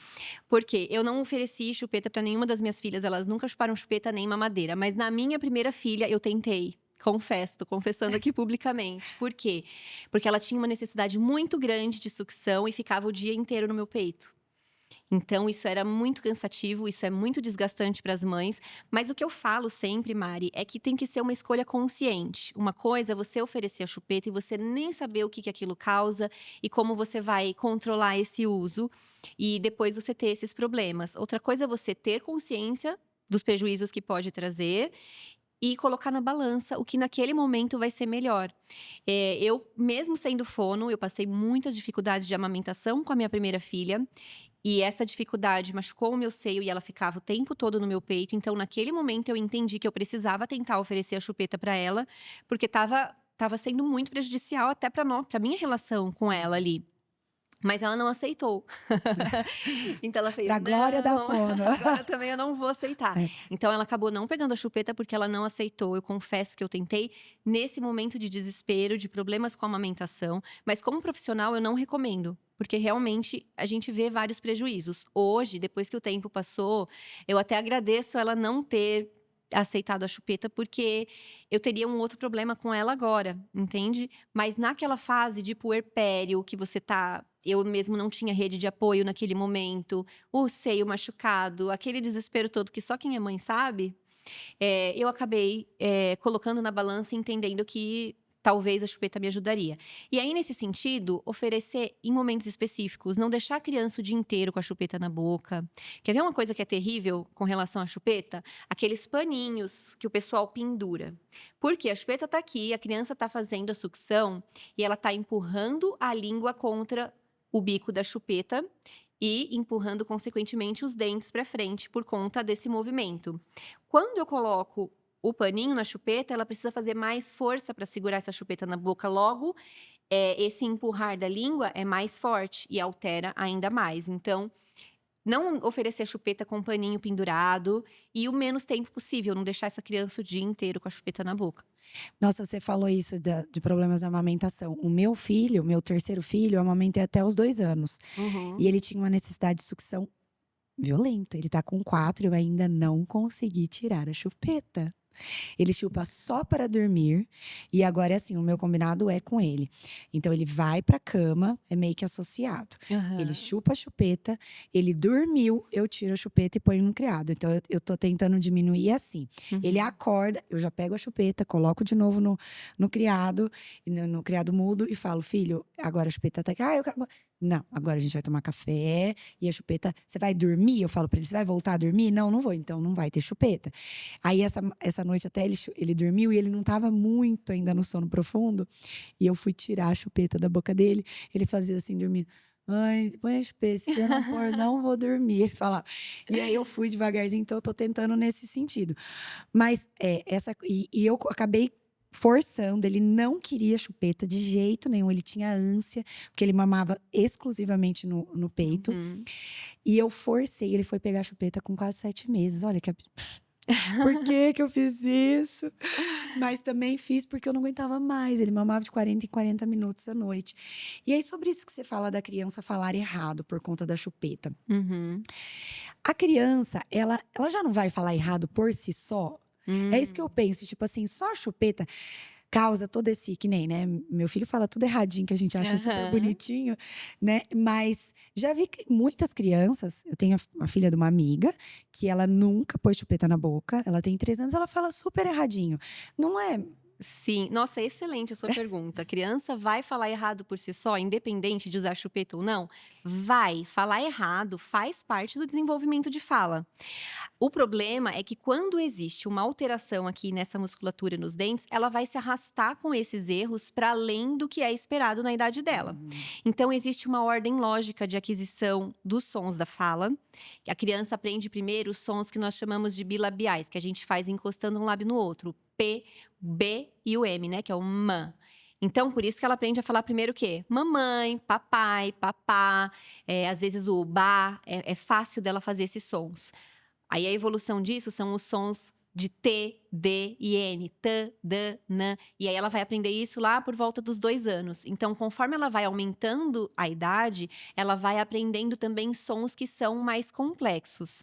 Porque eu não ofereci chupeta para nenhuma das minhas filhas, elas nunca chuparam chupeta nem mamadeira. Mas na minha primeira filha, eu tentei. Confesso, tô confessando aqui publicamente. Por quê? Porque ela tinha uma necessidade muito grande de sucção e ficava o dia inteiro no meu peito. Então, isso era muito cansativo, isso é muito desgastante para as mães. Mas o que eu falo sempre, Mari, é que tem que ser uma escolha consciente. Uma coisa é você oferecer a chupeta e você nem saber o que aquilo causa e como você vai controlar esse uso. E depois você ter esses problemas. Outra coisa é você ter consciência dos prejuízos que pode trazer e colocar na balança o que naquele momento vai ser melhor. Eu, mesmo sendo fono, eu passei muitas dificuldades de amamentação com a minha primeira filha. E essa dificuldade machucou o meu seio e ela ficava o tempo todo no meu peito. Então, naquele momento, eu entendi que eu precisava tentar oferecer a chupeta para ela, porque tava sendo muito prejudicial até para minha relação com ela ali. Mas ela não aceitou. Então ela fez, Pra glória da não, fono. agora também eu não vou aceitar. É. Então ela acabou não pegando a chupeta porque ela não aceitou. Eu confesso que eu tentei nesse momento de desespero, de problemas com a amamentação. Mas como profissional eu não recomendo. Porque realmente a gente vê vários prejuízos. Hoje, depois que o tempo passou, eu até agradeço ela não ter aceitado a chupeta, porque eu teria um outro problema com ela agora, entende? Mas naquela fase de puerpério que você tá… Eu mesmo não tinha rede de apoio naquele momento, o seio machucado, aquele desespero todo que só quem é mãe sabe. Eu acabei colocando na balança e entendendo que talvez a chupeta me ajudaria. E aí, nesse sentido, oferecer em momentos específicos, não deixar a criança o dia inteiro com a chupeta na boca. Quer ver uma coisa que é terrível com relação à chupeta? Aqueles paninhos que o pessoal pendura. Porque a chupeta tá aqui, a criança tá fazendo a sucção e ela tá empurrando a língua contra o bico da chupeta e empurrando, consequentemente, os dentes para frente por conta desse movimento. Quando eu coloco o paninho na chupeta, ela precisa fazer mais força para segurar essa chupeta na boca. Logo, esse empurrar da língua é mais forte e altera ainda mais. Então, não oferecer a chupeta com o paninho pendurado e o menos tempo possível, não deixar essa criança o dia inteiro com a chupeta na boca. Nossa, você falou isso de problemas de amamentação. O meu filho, meu terceiro filho, eu amamentei até os 2 anos. E ele tinha uma necessidade de sucção violenta. Ele tá com 4 e eu ainda não consegui tirar a chupeta. Ele chupa só para dormir. E agora é assim, o meu combinado é com ele. Então ele vai pra cama, é meio que associado. Ele chupa a chupeta, ele dormiu, eu tiro a chupeta e ponho no criado. Então eu tô tentando diminuir assim. Ele acorda, eu já pego a chupeta, coloco de novo no criado, no criado mudo e falo: filho, agora a chupeta tá aqui. Eu quero… Não, agora a gente vai tomar café e a chupeta… Você vai dormir? Eu falo pra ele: você vai voltar a dormir? Não, não vou, então não vai ter chupeta. Aí essa noite até ele dormiu e ele não tava muito ainda no sono profundo. E eu fui tirar a chupeta da boca dele. Ele fazia assim, dormindo. Ai, põe a chupeta, se eu não pôr, não vou dormir. Ele falava. E aí eu fui devagarzinho, então eu tô tentando nesse sentido. Mas eu acabei forçando, ele não queria chupeta de jeito nenhum, ele tinha ânsia, porque ele mamava exclusivamente no peito. Uhum. E eu forcei, ele foi pegar a chupeta com quase 7 meses. Olha que por que que eu fiz isso? Mas também fiz porque eu não aguentava mais. Ele mamava de 40 em 40 minutos à noite. E aí, sobre isso que você fala da criança falar errado por conta da chupeta. Uhum. A criança, ela já não vai falar errado por si só? É isso que eu penso, tipo assim, só a chupeta causa todo esse, que nem, né? Meu filho fala tudo erradinho, que a gente acha super Aham. bonitinho, né? Mas já vi que muitas crianças, eu tenho a filha de uma amiga, que ela nunca pôs chupeta na boca, ela tem 3 anos, ela fala super erradinho. Não é? Sim, nossa, excelente a sua pergunta. A criança vai falar errado por si só, independente de usar chupeta ou não? Vai. Falar errado faz parte do desenvolvimento de fala. O problema é que quando existe uma alteração aqui nessa musculatura nos dentes, ela vai se arrastar com esses erros para além do que é esperado na idade dela. Então, existe uma ordem lógica de aquisição dos sons da fala. A criança aprende primeiro os sons que nós chamamos de bilabiais, que a gente faz encostando um lábio no outro. O P, o B e o M, né? Que é o M. Então, por isso que ela aprende a falar primeiro o quê? Mamãe, papai, papá. Às vezes o ba, é fácil dela fazer esses sons. Aí a evolução disso são os sons de T, D e N. T, D, N. E aí ela vai aprender isso lá por volta dos 2 anos. Então, conforme ela vai aumentando a idade, ela vai aprendendo também sons que são mais complexos.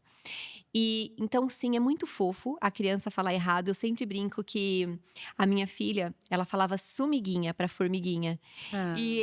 E então, sim, é muito fofo a criança falar errado. Eu sempre brinco que a minha filha, ela falava sumiguinha para formiguinha. Ah, E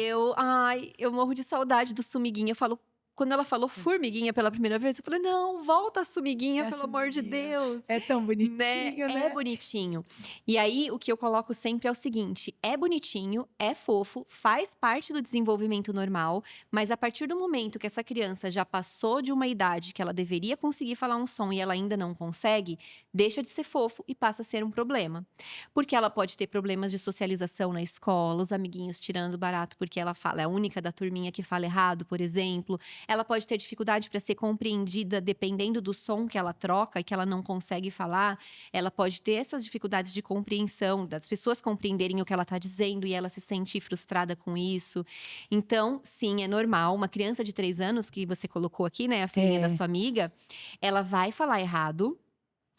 eu morro de saudade do sumiguinha. Eu falo, quando ela falou formiguinha pela primeira vez, eu falei, não, volta a sumiguinha, é pelo amor de sumiguinha. Deus. É tão Né? bonitinho, É né? bonitinho. E aí, o que eu coloco sempre é o seguinte: é bonitinho, é fofo, faz parte do desenvolvimento normal, mas a partir do momento que essa criança já passou de uma idade que ela deveria conseguir falar um som e ela ainda não consegue, deixa de ser fofo e passa a ser um problema. Porque ela pode ter problemas de socialização na escola, os amiguinhos tirando barato porque ela fala, é a única da turminha que fala errado, por exemplo. Ela pode ter dificuldade para ser compreendida dependendo do som que ela troca e que ela não consegue falar. Ela pode ter essas dificuldades de compreensão, das pessoas compreenderem o que ela está dizendo e ela se sentir frustrada com isso. Então, sim, é normal. Uma criança de 3 anos, que você colocou aqui, né, a filhinha da É. sua amiga, ela vai falar errado.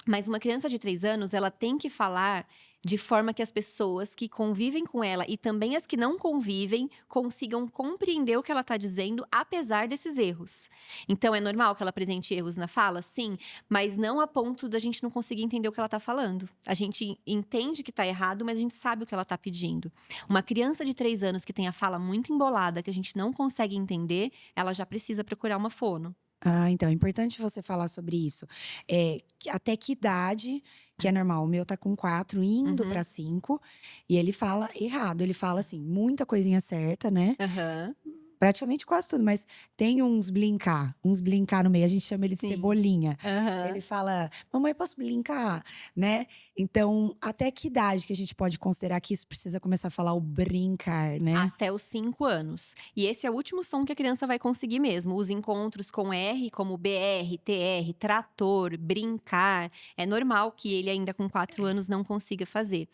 Mas uma criança de 3 anos, ela tem que falar de forma que as pessoas que convivem com ela e também as que não convivem consigam compreender o que ela está dizendo, apesar desses erros. Então, é normal que ela apresente erros na fala? Sim, mas não a ponto da gente não conseguir entender o que ela está falando. A gente entende que está errado, mas a gente sabe o que ela está pedindo. Uma criança de 3 anos que tem a fala muito embolada, que a gente não consegue entender, ela já precisa procurar uma fono. Ah, então é importante você falar sobre isso. Até que idade, que é normal, o meu tá com 4, indo Uhum. pra 5, e ele fala errado. Ele fala assim, muita coisinha certa, né? Aham. Praticamente quase tudo, mas tem uns blincar no meio. A gente chama ele de Sim. cebolinha. Aham. Ele fala, mamãe, posso brincar? Né? Então, até que idade que a gente pode considerar que isso precisa começar a falar o brincar, né? Até os 5 anos. E esse é o último som que a criança vai conseguir mesmo. Os encontros com R, como BR, TR, trator, brincar. É normal que ele, ainda com 4 anos, não consiga fazer.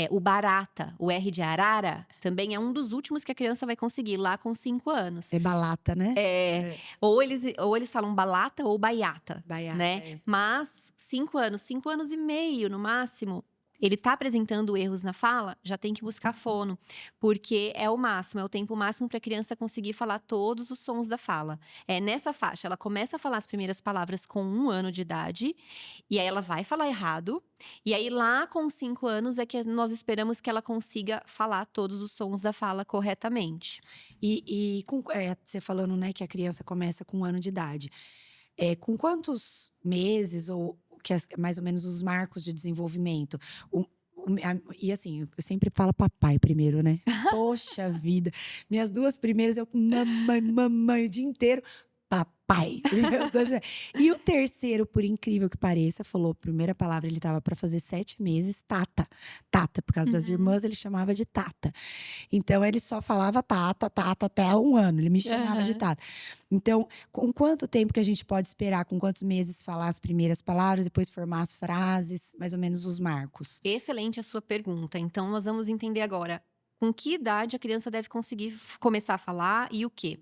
O barata, o R de arara, também é um dos últimos que a criança vai conseguir, lá com 5 anos. É balata, né? É, É, ou eles falam balata ou baiata, baiata, né? é. Mas 5 anos e meio no máximo, ele tá apresentando erros na fala, já tem que buscar fono, porque é o máximo, é o tempo máximo para a criança conseguir falar todos os sons da fala. É nessa faixa, ela começa a falar as primeiras palavras com 1 ano de idade, e aí ela vai falar errado, e aí lá com 5 anos é que nós esperamos que ela consiga falar todos os sons da fala corretamente. Você falando, né, que a criança começa com 1 ano de idade. Com quantos meses ou mais ou menos os marcos de desenvolvimento? E assim, eu sempre falo papai primeiro, né? Poxa vida, minhas 2 primeiras eu com mamãe, mamãe o dia inteiro. papai. Os dois. E o terceiro, por incrível que pareça, falou a primeira palavra, ele estava para fazer 7 meses, Tata. Tata, por causa das Uhum. irmãs, ele chamava de Tata. Então ele só falava Tata, Tata até 1 ano, ele me chamava de Aham. Tata. Então, com quanto tempo que a gente pode esperar, com quantos meses falar as primeiras palavras, depois formar as frases, mais ou menos os marcos? Excelente a sua pergunta. Então, nós vamos entender agora com que idade a criança deve conseguir começar a falar e o quê?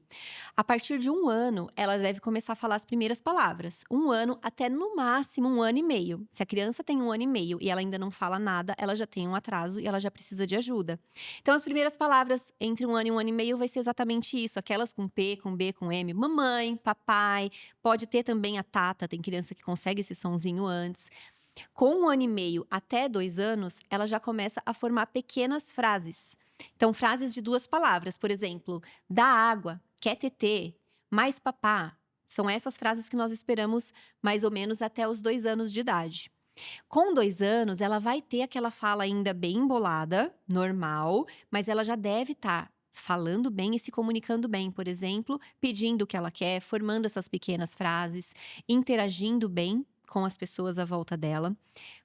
A partir de 1 ano, ela deve começar a falar as primeiras palavras. 1 ano até no máximo 1 ano e meio. Se a criança tem 1 ano e meio e ela ainda não fala nada, ela já tem um atraso e ela já precisa de ajuda. Então, as primeiras palavras entre 1 ano e 1 ano e meio vai ser exatamente isso. Aquelas com P, com B, com M. Mamãe, papai. Pode ter também a Tata, tem criança que consegue esse sonzinho antes. Com 1 ano e meio até 2 anos, ela já começa a formar pequenas frases. Então, frases de 2 palavras, por exemplo, dá água, quer tetê, mais papá. São essas frases que nós esperamos mais ou menos até os 2 anos de idade. Com 2 anos, ela vai ter aquela fala ainda bem embolada, normal, mas ela já deve estar falando bem e se comunicando bem, por exemplo, pedindo o que ela quer, formando essas pequenas frases, interagindo bem com as pessoas à volta dela.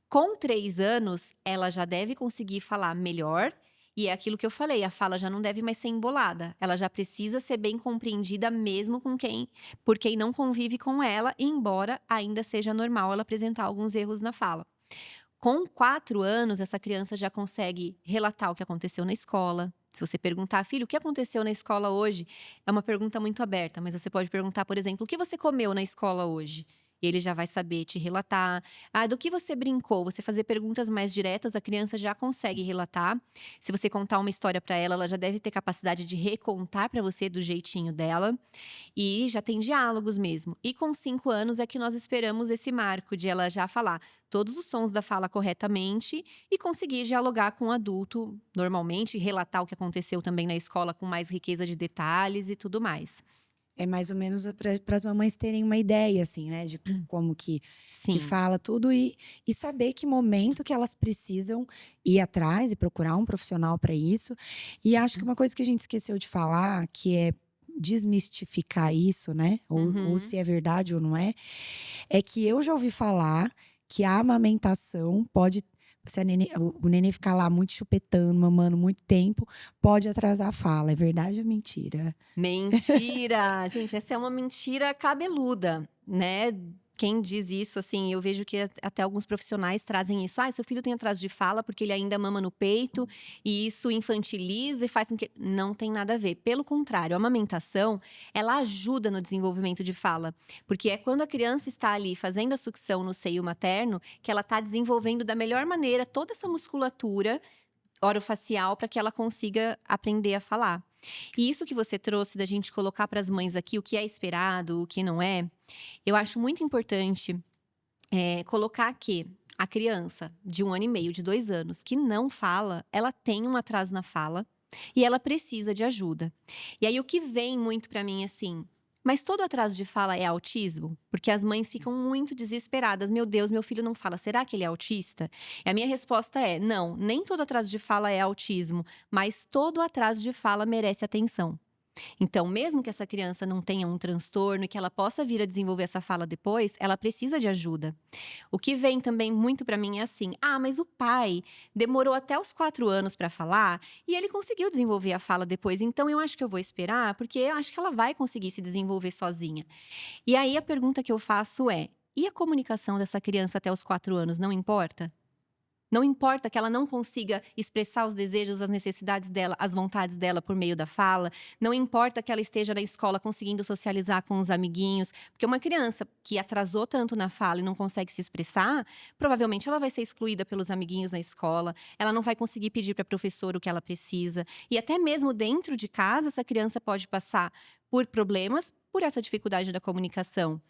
Com 3 anos, ela já deve conseguir falar melhor. E é aquilo que eu falei, a fala já não deve mais ser embolada. Ela já precisa ser bem compreendida mesmo por quem não convive com ela, embora ainda seja normal ela apresentar alguns erros na fala. Com 4 anos, essa criança já consegue relatar o que aconteceu na escola. Se você perguntar, filho, o que aconteceu na escola hoje? É uma pergunta muito aberta, mas você pode perguntar, por exemplo, o que você comeu na escola hoje? E ele já vai saber te relatar. Ah, do que você brincou? Você fazer perguntas mais diretas, a criança já consegue relatar. Se você contar uma história para ela, ela já deve ter capacidade de recontar para você do jeitinho dela. E já tem diálogos mesmo. E com 5 anos é que nós esperamos esse marco de ela já falar todos os sons da fala corretamente e conseguir dialogar com o adulto normalmente, relatar o que aconteceu também na escola com mais riqueza de detalhes e tudo mais. É mais ou menos para as mamães terem uma ideia, assim, né, de como que Sim. fala tudo e saber que momento que elas precisam ir atrás e procurar um profissional para isso. E acho que uma coisa que a gente esqueceu de falar, que é desmistificar isso, né, ou Uhum. se é verdade ou não é que eu já ouvi falar que a amamentação pode se a o neném ficar lá muito chupetando, mamando muito tempo, pode atrasar a fala. É verdade ou mentira? Mentira! Gente, essa é uma mentira cabeluda, né. Quem diz isso, assim, eu vejo que até alguns profissionais trazem isso: "Seu filho tem atraso de fala porque ele ainda mama no peito, e isso infantiliza e faz com que". Não tem nada a ver, pelo contrário, a amamentação, ela ajuda no desenvolvimento de fala, porque é quando a criança está ali fazendo a sucção no seio materno, que ela está desenvolvendo da melhor maneira toda essa musculatura orofacial para que ela consiga aprender a falar. E isso que você trouxe da gente colocar para as mães aqui o que é esperado, o que não é, eu acho muito importante, colocar que a criança de 1 ano e meio, de 2 anos, que não fala, ela tem um atraso na fala e ela precisa de ajuda. E aí o que vem muito para mim assim, mas todo atraso de fala é autismo? Porque as mães ficam muito desesperadas. Meu Deus, meu filho não fala, será que ele é autista? E a minha resposta é: não, nem todo atraso de fala é autismo, mas todo atraso de fala merece atenção. Então, mesmo que essa criança não tenha um transtorno e que ela possa vir a desenvolver essa fala depois, ela precisa de ajuda. O que vem também muito pra mim é assim: mas o pai demorou até os 4 anos pra falar e ele conseguiu desenvolver a fala depois, então eu acho que eu vou esperar, porque eu acho que ela vai conseguir se desenvolver sozinha. E aí a pergunta que eu faço é: e a comunicação dessa criança até os 4 anos não importa? Não importa que ela não consiga expressar os desejos, as necessidades dela, as vontades dela por meio da fala. Não importa que ela esteja na escola conseguindo socializar com os amiguinhos. Porque uma criança que atrasou tanto na fala e não consegue se expressar, provavelmente ela vai ser excluída pelos amiguinhos na escola. Ela não vai conseguir pedir para a professora o que ela precisa. E até mesmo dentro de casa, essa criança pode passar por problemas por essa dificuldade da comunicação.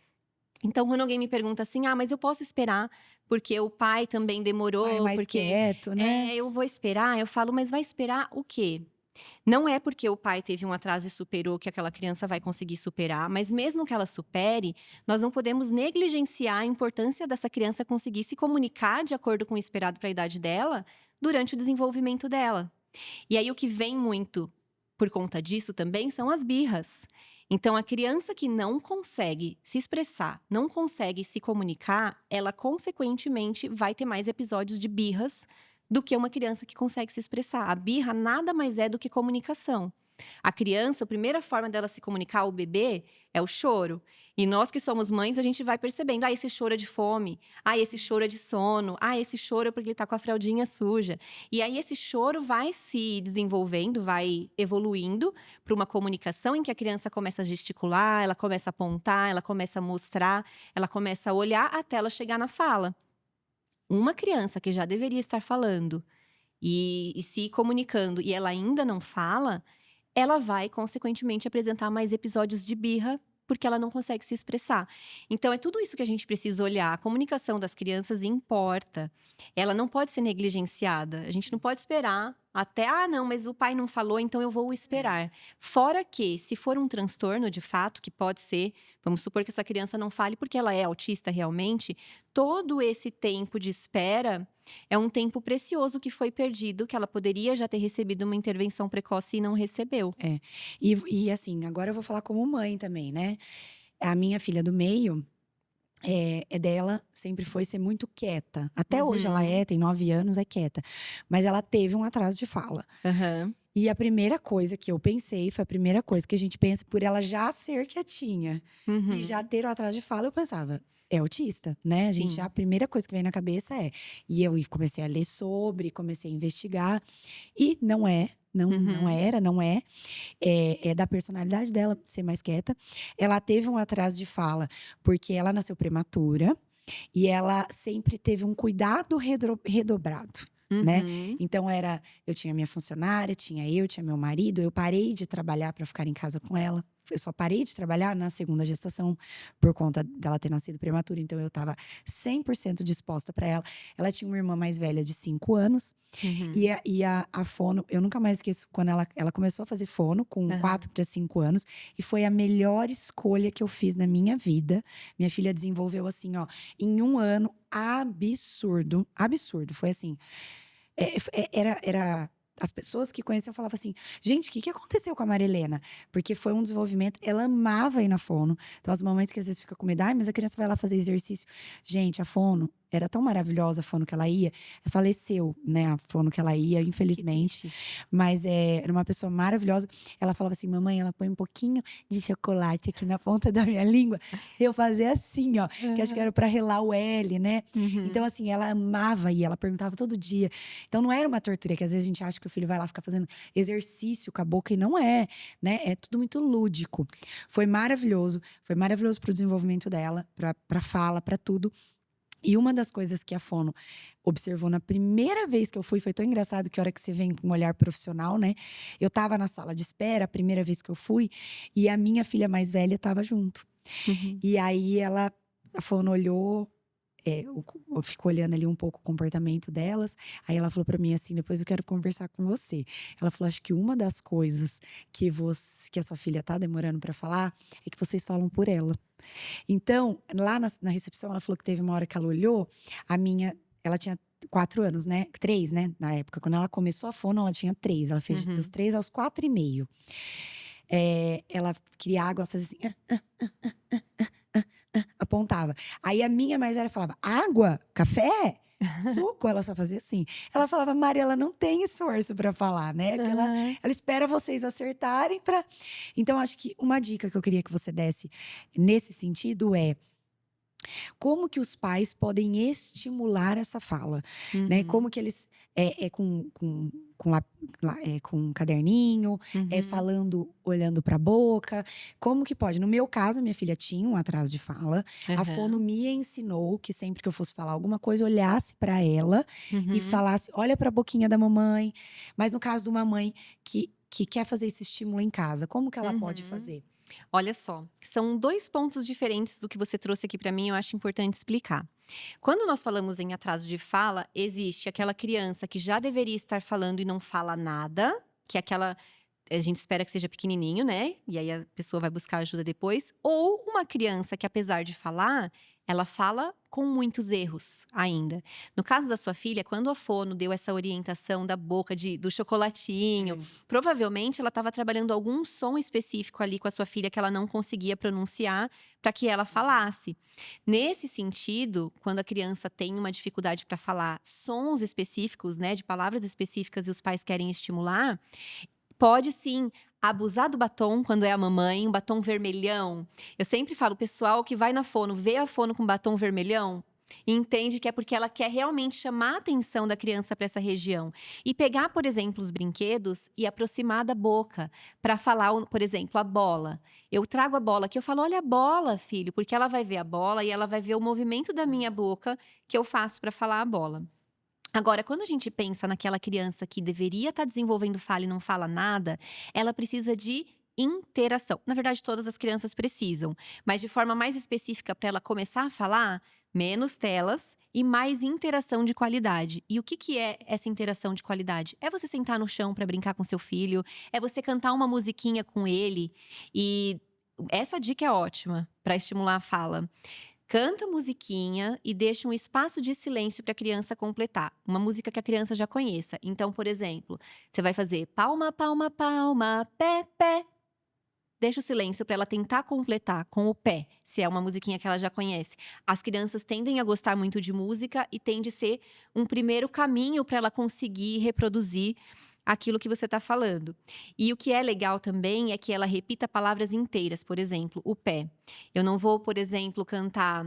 Então, quando alguém me pergunta assim: mas eu posso esperar, porque o pai também Pai é demorou, mais porque quieto, né? eu vou esperar", eu falo: "Mas vai esperar o quê?". Não é porque o pai teve um atraso e superou que aquela criança vai conseguir superar, mas mesmo que ela supere, nós não podemos negligenciar a importância dessa criança conseguir se comunicar de acordo com o esperado para a idade dela, durante o desenvolvimento dela. E aí o que vem muito por conta disso também são as birras. Então, a criança que não consegue se expressar, não consegue se comunicar, ela consequentemente vai ter mais episódios de birras do que uma criança que consegue se expressar. A birra nada mais é do que comunicação. A criança, a primeira forma dela se comunicar, o bebê, é o choro. E nós que somos mães, a gente vai percebendo: ah, esse choro é de fome, ah, esse choro é de sono, ah, esse choro é porque ele tá com a fraldinha suja. E aí esse choro vai se desenvolvendo, vai evoluindo para uma comunicação em que a criança começa a gesticular, ela começa a apontar, ela começa a mostrar, ela começa a olhar até ela chegar na fala. Uma criança que já deveria estar falando e se comunicando e ela ainda não fala, ela vai, consequentemente, apresentar mais episódios de birra, porque ela não consegue se expressar. Então, é tudo isso que a gente precisa olhar. A comunicação das crianças importa. Ela não pode ser negligenciada. A gente não pode esperar até, não, mas o pai não falou, então eu vou esperar. Fora que, se for um transtorno de fato, que pode ser, vamos supor que essa criança não fale porque ela é autista realmente, todo esse tempo de espera é um tempo precioso que foi perdido, que ela poderia já ter recebido uma intervenção precoce e não recebeu. E assim, agora eu vou falar como mãe também, né? A minha filha do meio, é dela, sempre foi ser muito quieta. Até hoje ela tem 9 anos, é quieta. Mas ela teve um atraso de fala. Aham. E a primeira coisa que eu pensei, foi a primeira coisa que a gente pensa, por ela já ser quietinha e já ter o atraso de fala, eu pensava, é autista, né? A gente Sim. já, a primeira coisa que vem na cabeça é. E eu comecei a ler sobre, comecei a investigar. E não é, não era, não é. É da personalidade dela ser mais quieta. Ela teve um atraso de fala porque ela nasceu prematura e ela sempre teve um cuidado redobrado. Né? Uhum. Então eu tinha minha funcionária, tinha meu marido, eu parei de trabalhar para ficar em casa com ela. Eu só parei de trabalhar na segunda gestação por conta dela ter nascido prematura, então eu estava 100% disposta para ela. Ela tinha uma irmã mais velha de 5 anos Uhum. e a fono, eu nunca mais esqueço quando ela começou a fazer fono com Aham. 4 para 5 anos e foi a melhor escolha que eu fiz na minha vida. Minha filha desenvolveu assim, ó, em 1 ano, absurdo, absurdo. Foi assim, era as pessoas que conheciam falavam assim: "Gente, o que aconteceu com a Marilena?" Porque foi um desenvolvimento, ela amava ir na fono. Então as mamães que às vezes ficam com medo: "Ai, mas a criança vai lá fazer exercício". Gente, a fono era tão maravilhosa, a fono que ela ia, faleceu, né, a fono que ela ia, Que infelizmente. triste. Mas, era uma pessoa maravilhosa. Ela falava assim: "Mamãe, ela põe um pouquinho de chocolate aqui na ponta da minha língua", eu fazia assim, ó, que acho que era pra relar o L, né. Então, Uhum. assim, ela amava ir, ela perguntava todo dia. Então não era uma tortura, que às vezes a gente acha que o filho vai lá ficar fazendo exercício com a boca e não é, né, é tudo muito lúdico. Foi maravilhoso para o desenvolvimento dela, pra fala, pra tudo. E uma das coisas que a fono observou na primeira vez que eu fui, foi tão engraçado que a hora que você vem com um olhar profissional, né, eu estava na sala de espera, a primeira vez que eu fui, e a minha filha mais velha estava junto. Uhum. E aí a fono olhou, ficou olhando ali um pouco o comportamento delas, aí ela falou pra mim assim: "Depois eu quero conversar com você". Ela falou: "Acho que uma das coisas que a sua filha tá demorando pra falar, é que vocês falam por ela". Então, lá na recepção, ela falou que teve uma hora que ela olhou, ela tinha 4 anos, né, 3, né, na época. Quando ela começou a fono, ela tinha 3, ela fez dos Uhum. 3 aos 4 e meio. Ela queria água, ela fazia assim: apontava. Aí a minha mais velha falava: "Água? Café? Suco?" Ela só fazia assim. Ela falava: "Mari, ela não tem esforço pra falar, né, que Aham. ela espera vocês acertarem pra". Então acho que uma dica que eu queria que você desse nesse sentido é: como que os pais podem estimular essa fala, né? Uhum. Como que eles com um caderninho, Uhum. falando, olhando para a boca, como que pode? No meu caso, minha filha tinha um atraso de fala. A fono Aham. me ensinou que sempre que eu fosse falar alguma coisa, olhasse para ela e Uhum. falasse, olha para a boquinha da mamãe. Mas no caso de uma mãe que quer fazer esse estímulo em casa, como que ela pode Uhum. fazer? Olha só, são 2 pontos diferentes do que você trouxe aqui para mim, eu acho importante explicar. Quando nós falamos em atraso de fala, existe aquela criança que já deveria estar falando e não fala nada, que é aquela a gente espera que seja pequenininho, né? E aí a pessoa vai buscar ajuda depois. Ou uma criança que, apesar de falar, ela fala com muitos erros ainda. No caso da sua filha, quando a fono deu essa orientação da boca do chocolatinho, provavelmente ela estava trabalhando algum som específico ali com a sua filha que ela não conseguia pronunciar para que ela falasse. Nesse sentido, quando a criança tem uma dificuldade para falar sons específicos, né, de palavras específicas e os pais querem estimular, pode sim abusar do batom quando é a mamãe, um batom vermelhão. Eu sempre falo, o pessoal que vai na fono, vê a fono com batom vermelhão, entende que é porque ela quer realmente chamar a atenção da criança para essa região. E pegar, por exemplo, os brinquedos e aproximar da boca para falar, por exemplo, a bola. Eu trago a bola aqui, eu falo, olha a bola, filho, porque ela vai ver a bola e ela vai ver o movimento da minha boca que eu faço para falar a bola. Agora, quando a gente pensa naquela criança que deveria estar desenvolvendo fala e não fala nada, ela precisa de interação. Na verdade, todas as crianças precisam, mas de forma mais específica para ela começar a falar, menos telas e mais interação de qualidade. E o que é essa interação de qualidade? É você sentar no chão para brincar com seu filho, é você cantar uma musiquinha com ele. E essa dica é ótima para estimular a fala. Canta a musiquinha e deixa um espaço de silêncio para a criança completar. Uma música que a criança já conheça. Então, por exemplo, você vai fazer palma, palma, palma, pé, pé. Deixa o silêncio para ela tentar completar com o pé, se é uma musiquinha que ela já conhece. As crianças tendem a gostar muito de música e tende a ser um primeiro caminho para ela conseguir reproduzir aquilo que você está falando. E o que é legal também é que ela repita palavras inteiras, por exemplo, o pé. Eu não vou, por exemplo, cantar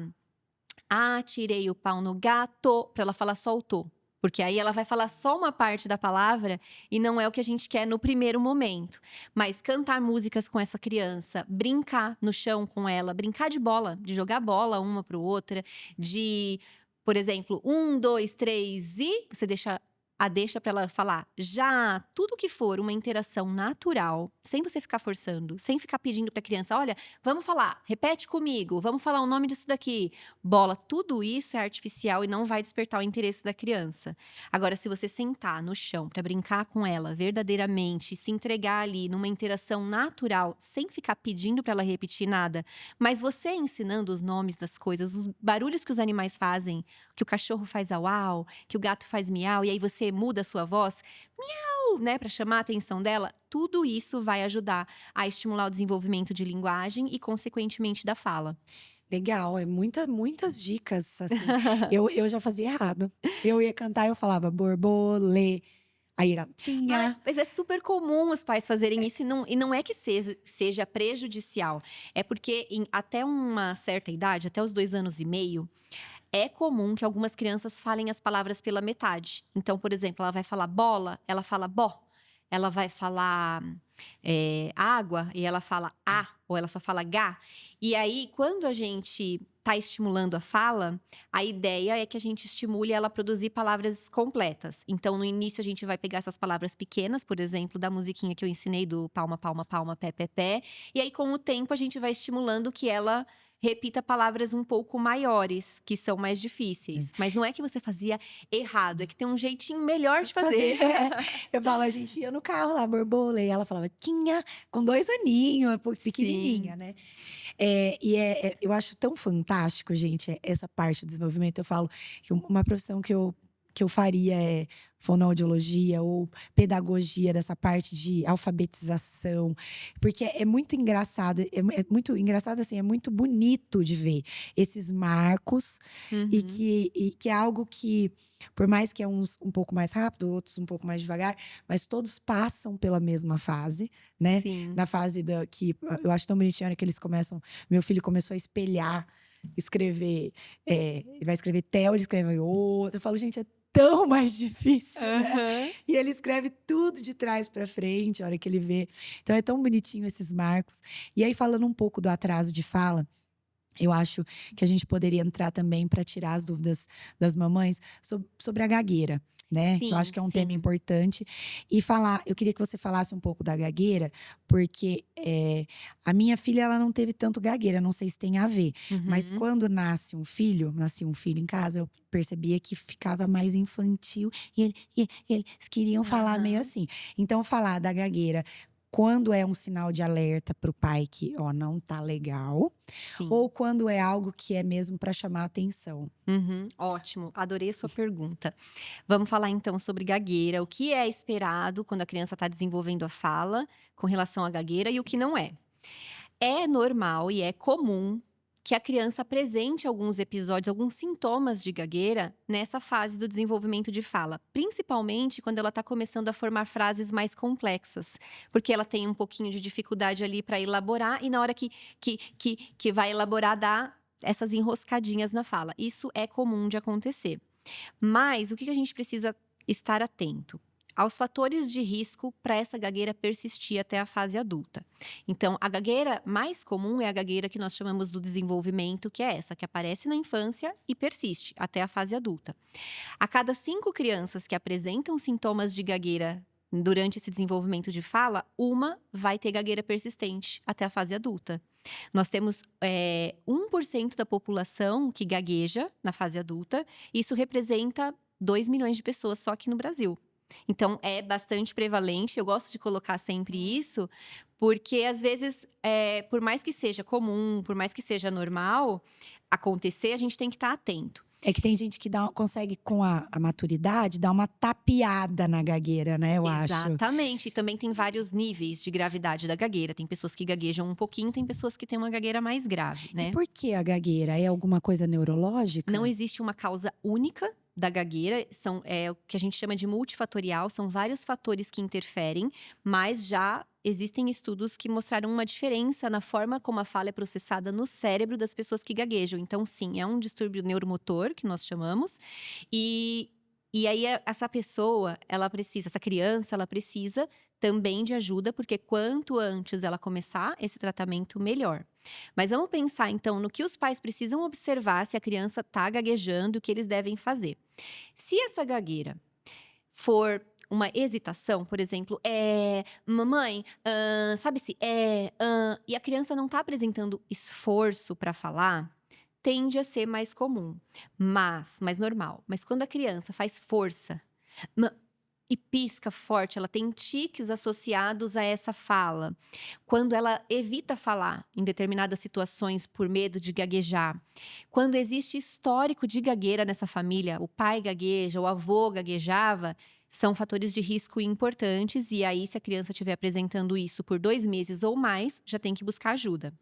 tirei o pau no gato, para ela falar só o tô. Porque aí ela vai falar só uma parte da palavra e não é o que a gente quer no primeiro momento. Mas cantar músicas com essa criança, brincar no chão com ela, brincar de bola, de jogar bola uma para outra, de, por exemplo, 1, 2, 3 e você deixa para ela falar já, tudo que for uma interação natural, sem você ficar forçando, sem ficar pedindo para a criança, olha, vamos falar, repete comigo, vamos falar o nome disso daqui. Bola, tudo isso é artificial e não vai despertar o interesse da criança. Agora, se você sentar no chão para brincar com ela verdadeiramente, se entregar ali numa interação natural, sem ficar pedindo para ela repetir nada, mas você ensinando os nomes das coisas, os barulhos que os animais fazem, que o cachorro faz au au, que o gato faz miau, e aí você muda a sua voz, miau, né, para chamar a atenção dela, tudo isso vai ajudar a estimular o desenvolvimento de linguagem e, consequentemente, da fala. Legal, muitas dicas, assim. Eu já fazia errado. Eu ia cantar e eu falava borbolê. Aí era tinha. Mas é super comum os pais fazerem isso e não é que seja prejudicial. É porque até uma certa idade, até os 2 anos e meio, é comum que algumas crianças falem as palavras pela metade. Então, por exemplo, ela vai falar bola, ela fala bó. Ela vai falar água e ela fala a, ou ela só fala gá. E aí, quando a gente está estimulando a fala, a ideia é que a gente estimule ela a produzir palavras completas. Então, no início, a gente vai pegar essas palavras pequenas, por exemplo, da musiquinha que eu ensinei do palma, palma, palma, pé, pé, pé. E aí, com o tempo, a gente vai estimulando que ela repita palavras um pouco maiores, que são mais difíceis. Mas não é que você fazia errado, é que tem um jeitinho melhor de fazer. Eu falo, a gente ia no carro lá, borbolê, e ela falava, tinha, com 2 aninhos, pequenininha, né? Eu acho tão fantástico, gente, essa parte do desenvolvimento. Eu falo que uma profissão que eu faria é fonoaudiologia ou pedagogia, dessa parte de alfabetização, porque é muito engraçado, é muito engraçado assim, é muito bonito de ver esses marcos e que é algo que, por mais que é uns um pouco mais rápido, outros um pouco mais devagar, mas todos passam pela mesma fase, né? Sim. Na fase que eu acho tão bonitinho, a hora que eles começam, meu filho começou a espelhar, escrever, ele vai escrever Theo, ele escreve outro, eu falo, gente, é tão mais difícil, né? E ele escreve tudo de trás para frente, a hora que ele vê. Então é tão bonitinho esses marcos. E aí, falando um pouco do atraso de fala, eu acho que a gente poderia entrar também para tirar as dúvidas das mamães sobre a gagueira, né? Que eu acho que é um tema importante. E eu queria que você falasse um pouco da gagueira, porque a minha filha, ela não teve tanto gagueira, não sei se tem a ver. Mas quando nascia um filho em casa, eu percebia que ficava mais infantil. E eles queriam falar meio assim. Então, falar da gagueira quando é um sinal de alerta para o pai que, ó, não tá legal, Sim. ou quando é algo que é mesmo para chamar atenção? Ótimo, adorei a sua pergunta. Vamos falar então sobre gagueira, o que é esperado quando a criança está desenvolvendo a fala com relação à gagueira e o que não é. É normal e é comum que a criança apresente alguns episódios, alguns sintomas de gagueira nessa fase do desenvolvimento de fala, principalmente quando ela está começando a formar frases mais complexas, porque ela tem um pouquinho de dificuldade ali para elaborar e na hora que vai elaborar dá essas enroscadinhas na fala. Isso é comum de acontecer. Mas o que a gente precisa estar atento? Aos fatores de risco para essa gagueira persistir até a fase adulta. Então, a gagueira mais comum é a gagueira que nós chamamos do desenvolvimento, que é essa que aparece na infância e persiste até a fase adulta. A cada 5 crianças que apresentam sintomas de gagueira durante esse desenvolvimento de fala, uma vai ter gagueira persistente até a fase adulta. Nós temos 1% da população que gagueja na fase adulta, e isso representa 2 milhões de pessoas só aqui no Brasil. Então, é bastante prevalente, eu gosto de colocar sempre isso, porque às vezes, por mais que seja comum, por mais que seja normal acontecer, a gente tem que estar atento. É que tem gente que consegue, com a maturidade, dar uma tapeada na gagueira, né, eu acho. Exatamente, e também tem vários níveis de gravidade da gagueira. Tem pessoas que gaguejam um pouquinho, tem pessoas que têm uma gagueira mais grave, né? E por que a gagueira? É alguma coisa neurológica? Não existe uma causa única da gagueira, o que a gente chama de multifatorial, são vários fatores que interferem, mas já existem estudos que mostraram uma diferença na forma como a fala é processada no cérebro das pessoas que gaguejam. Então, sim, é um distúrbio neuromotor, que nós chamamos, e aí essa pessoa, essa criança, ela precisa também de ajuda, porque quanto antes ela começar esse tratamento, melhor. Mas vamos pensar então no que os pais precisam observar se a criança está gaguejando e o que eles devem fazer. Se essa gagueira for uma hesitação, por exemplo, mamãe, sabe se e a criança não está apresentando esforço para falar, tende a ser mais comum, mais normal. Mas quando a criança faz força e pisca forte, ela tem tiques associados a essa fala. Quando ela evita falar em determinadas situações por medo de gaguejar. Quando existe histórico de gagueira nessa família, o pai gagueja, o avô gaguejava, são fatores de risco importantes. E aí, se a criança estiver apresentando isso por 2 meses ou mais, já tem que buscar ajuda.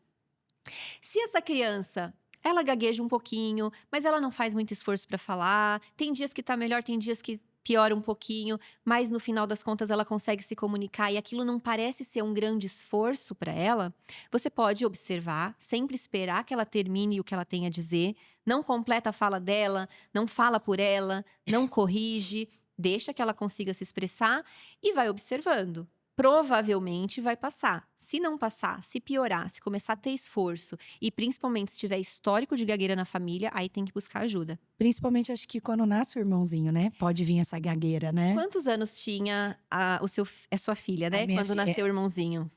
Se essa criança ela gagueja um pouquinho, mas ela não faz muito esforço para falar, tem dias que tá melhor, tem dias que piora um pouquinho, mas no final das contas ela consegue se comunicar e aquilo não parece ser um grande esforço para ela, você pode observar, sempre esperar que ela termine o que ela tem a dizer, não completa a fala dela, não fala por ela, não corrige, deixa que ela consiga se expressar e vai observando. Provavelmente vai passar. Se não passar, se piorar, se começar a ter esforço e principalmente se tiver histórico de gagueira na família, aí tem que buscar ajuda. Principalmente, acho que quando nasce o irmãozinho, né? Pode vir essa gagueira, né? Quantos anos tinha a sua filha, né? minha Quando nasceu o irmãozinho?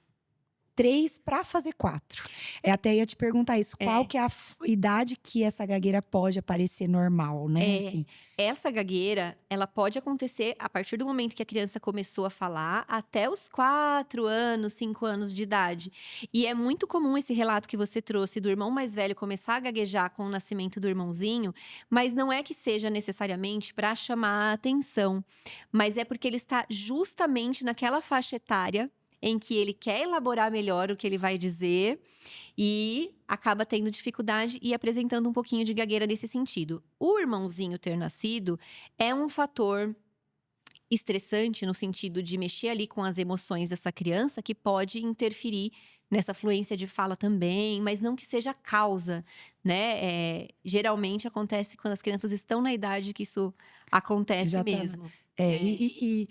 3 para fazer 4. Até ia te perguntar isso. Qual É. que é a idade que essa gagueira pode aparecer normal, né? Assim. Essa gagueira, ela pode acontecer a partir do momento que a criança começou a falar até os 4 anos, 5 anos de idade. E é muito comum esse relato que você trouxe do irmão mais velho começar a gaguejar com o nascimento do irmãozinho, mas não é que seja necessariamente para chamar a atenção, mas é porque ele está justamente naquela faixa etária em que ele quer elaborar melhor o que ele vai dizer e acaba tendo dificuldade e apresentando um pouquinho de gagueira nesse sentido. O irmãozinho ter nascido é um fator estressante no sentido de mexer ali com as emoções dessa criança que pode interferir nessa fluência de fala também, mas não que seja a causa, né? Geralmente acontece quando as crianças estão na idade que isso acontece Já tá- mesmo. E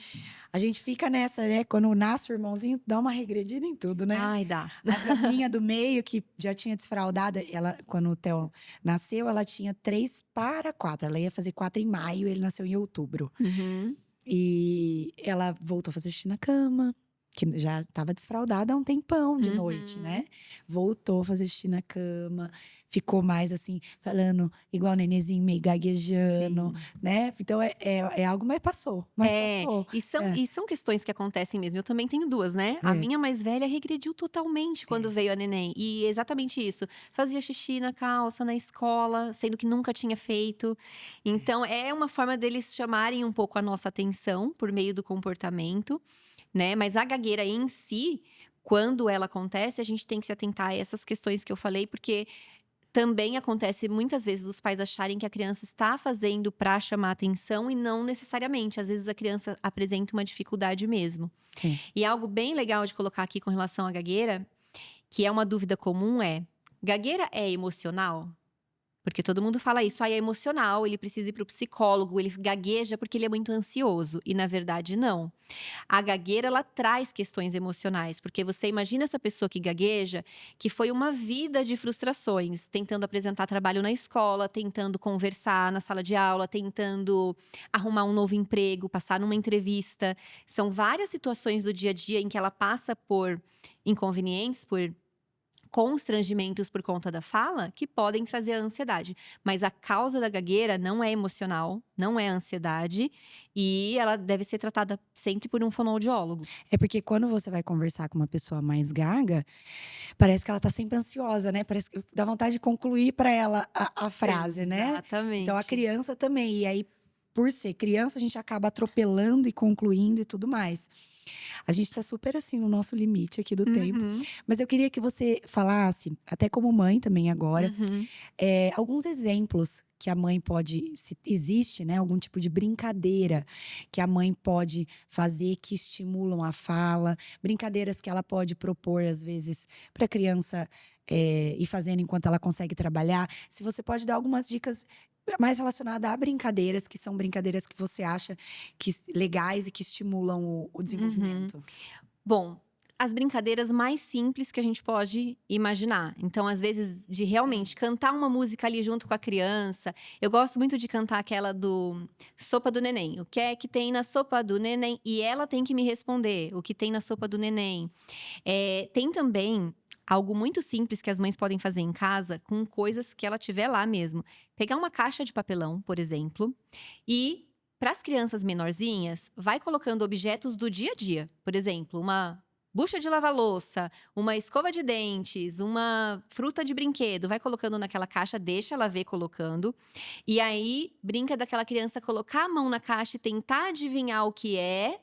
a gente fica nessa, né? Quando nasce o irmãozinho, dá uma regredida em tudo, né? Ai, dá. A minha do meio, que já tinha desfraldado, quando o Theo nasceu, ela tinha 3 para 4. Ela ia fazer 4 em maio, ele nasceu em outubro. Uhum. E ela voltou a fazer xixi na cama, que já estava desfraldada há um tempão de noite, né? Voltou a fazer xixi na cama. ficou mais assim, falando igual nenenzinho, meio gaguejando, Sim. né? Então é algo, mas passou. Mas É, passou. É, e são questões que acontecem mesmo. Eu também tenho 2, né. A é, minha mais velha regrediu totalmente quando é. veio a neném. E exatamente isso, fazia xixi na calça, na escola, sendo que nunca tinha feito. Então é uma forma deles chamarem um pouco a nossa atenção por meio do comportamento, né. Mas a gagueira em si, quando ela acontece, a gente tem que se atentar a essas questões que eu falei, porque também acontece muitas vezes os pais acharem que a criança está fazendo para chamar atenção e não necessariamente, às vezes a criança apresenta uma dificuldade mesmo. Sim. E algo bem legal de colocar aqui com relação à gagueira, que é uma dúvida comum é: gagueira é emocional? Porque todo mundo fala isso, é emocional, ele precisa ir para o psicólogo, ele gagueja porque ele é muito ansioso, e na verdade não. A gagueira, ela traz questões emocionais, porque você imagina essa pessoa que gagueja, que foi uma vida de frustrações, tentando apresentar trabalho na escola, tentando conversar na sala de aula, tentando arrumar um novo emprego, passar numa entrevista. São várias situações do dia a dia em que ela passa por inconvenientes, por constrangimentos por conta da fala que podem trazer a ansiedade. Mas a causa da gagueira não é emocional, não é ansiedade, e ela deve ser tratada sempre por um fonoaudiólogo. É porque quando você vai conversar com uma pessoa mais gaga, parece que ela tá sempre ansiosa, né? Parece que dá vontade de concluir para ela a frase, né? Então a Exatamente. criança também. E aí, por ser criança, a gente acaba atropelando e concluindo e tudo mais. A gente tá super assim no nosso limite aqui do tempo. Uhum, Mas eu queria que você falasse, até como mãe também agora, uhum, alguns exemplos que a mãe pode, se existe, né, algum tipo de brincadeira que a mãe pode fazer que estimulam a fala, brincadeiras que ela pode propor às vezes para a criança ir fazendo enquanto ela consegue trabalhar. Se você pode dar algumas dicas mais relacionadas a brincadeiras, que são brincadeiras que você acha que legais e que estimulam o uhum. desenvolvimento. Bom, as brincadeiras mais simples que a gente pode imaginar. Então, às vezes, de realmente cantar uma música ali junto com a criança. Eu gosto muito de cantar aquela do Sopa do Neném. O que é que tem na sopa do neném? E ela tem que me responder o que tem na sopa do neném. Tem também algo muito simples que as mães podem fazer em casa com coisas que ela tiver lá mesmo. Pegar uma caixa de papelão, por exemplo, e para as crianças menorzinhas, vai colocando objetos do dia a dia. Por exemplo, uma bucha de lavar louça, uma escova de dentes, uma fruta de brinquedo. Vai colocando naquela caixa, deixa ela ver colocando. E aí, brinca daquela criança colocar a mão na caixa e tentar adivinhar o que é,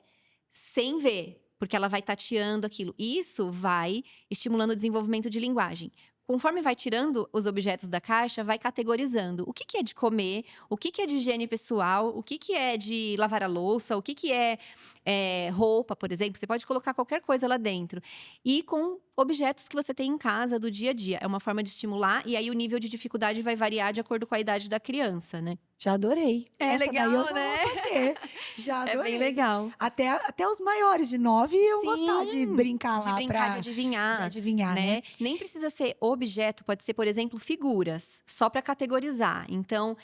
sem ver. Porque ela vai tateando aquilo. Isso vai estimulando o desenvolvimento de linguagem. Conforme vai tirando os objetos da caixa, vai categorizando o que que é de comer, o que que é de higiene pessoal, o que que é de lavar a louça, o que que é, roupa, por exemplo. Você pode colocar qualquer coisa lá dentro. E com objetos que você tem em casa do dia a dia. É uma forma de estimular, e aí o nível de dificuldade vai variar de acordo com a idade da criança, né. Já adorei. É Essa daí eu legal, já né? vou fazer. Já É bem adorei. legal. Até os maiores de 9 iam gostar de Sim, brincar de lá brincar, de de adivinhar, né? né. Nem precisa ser objeto, pode ser, por exemplo, figuras, só para categorizar. Então,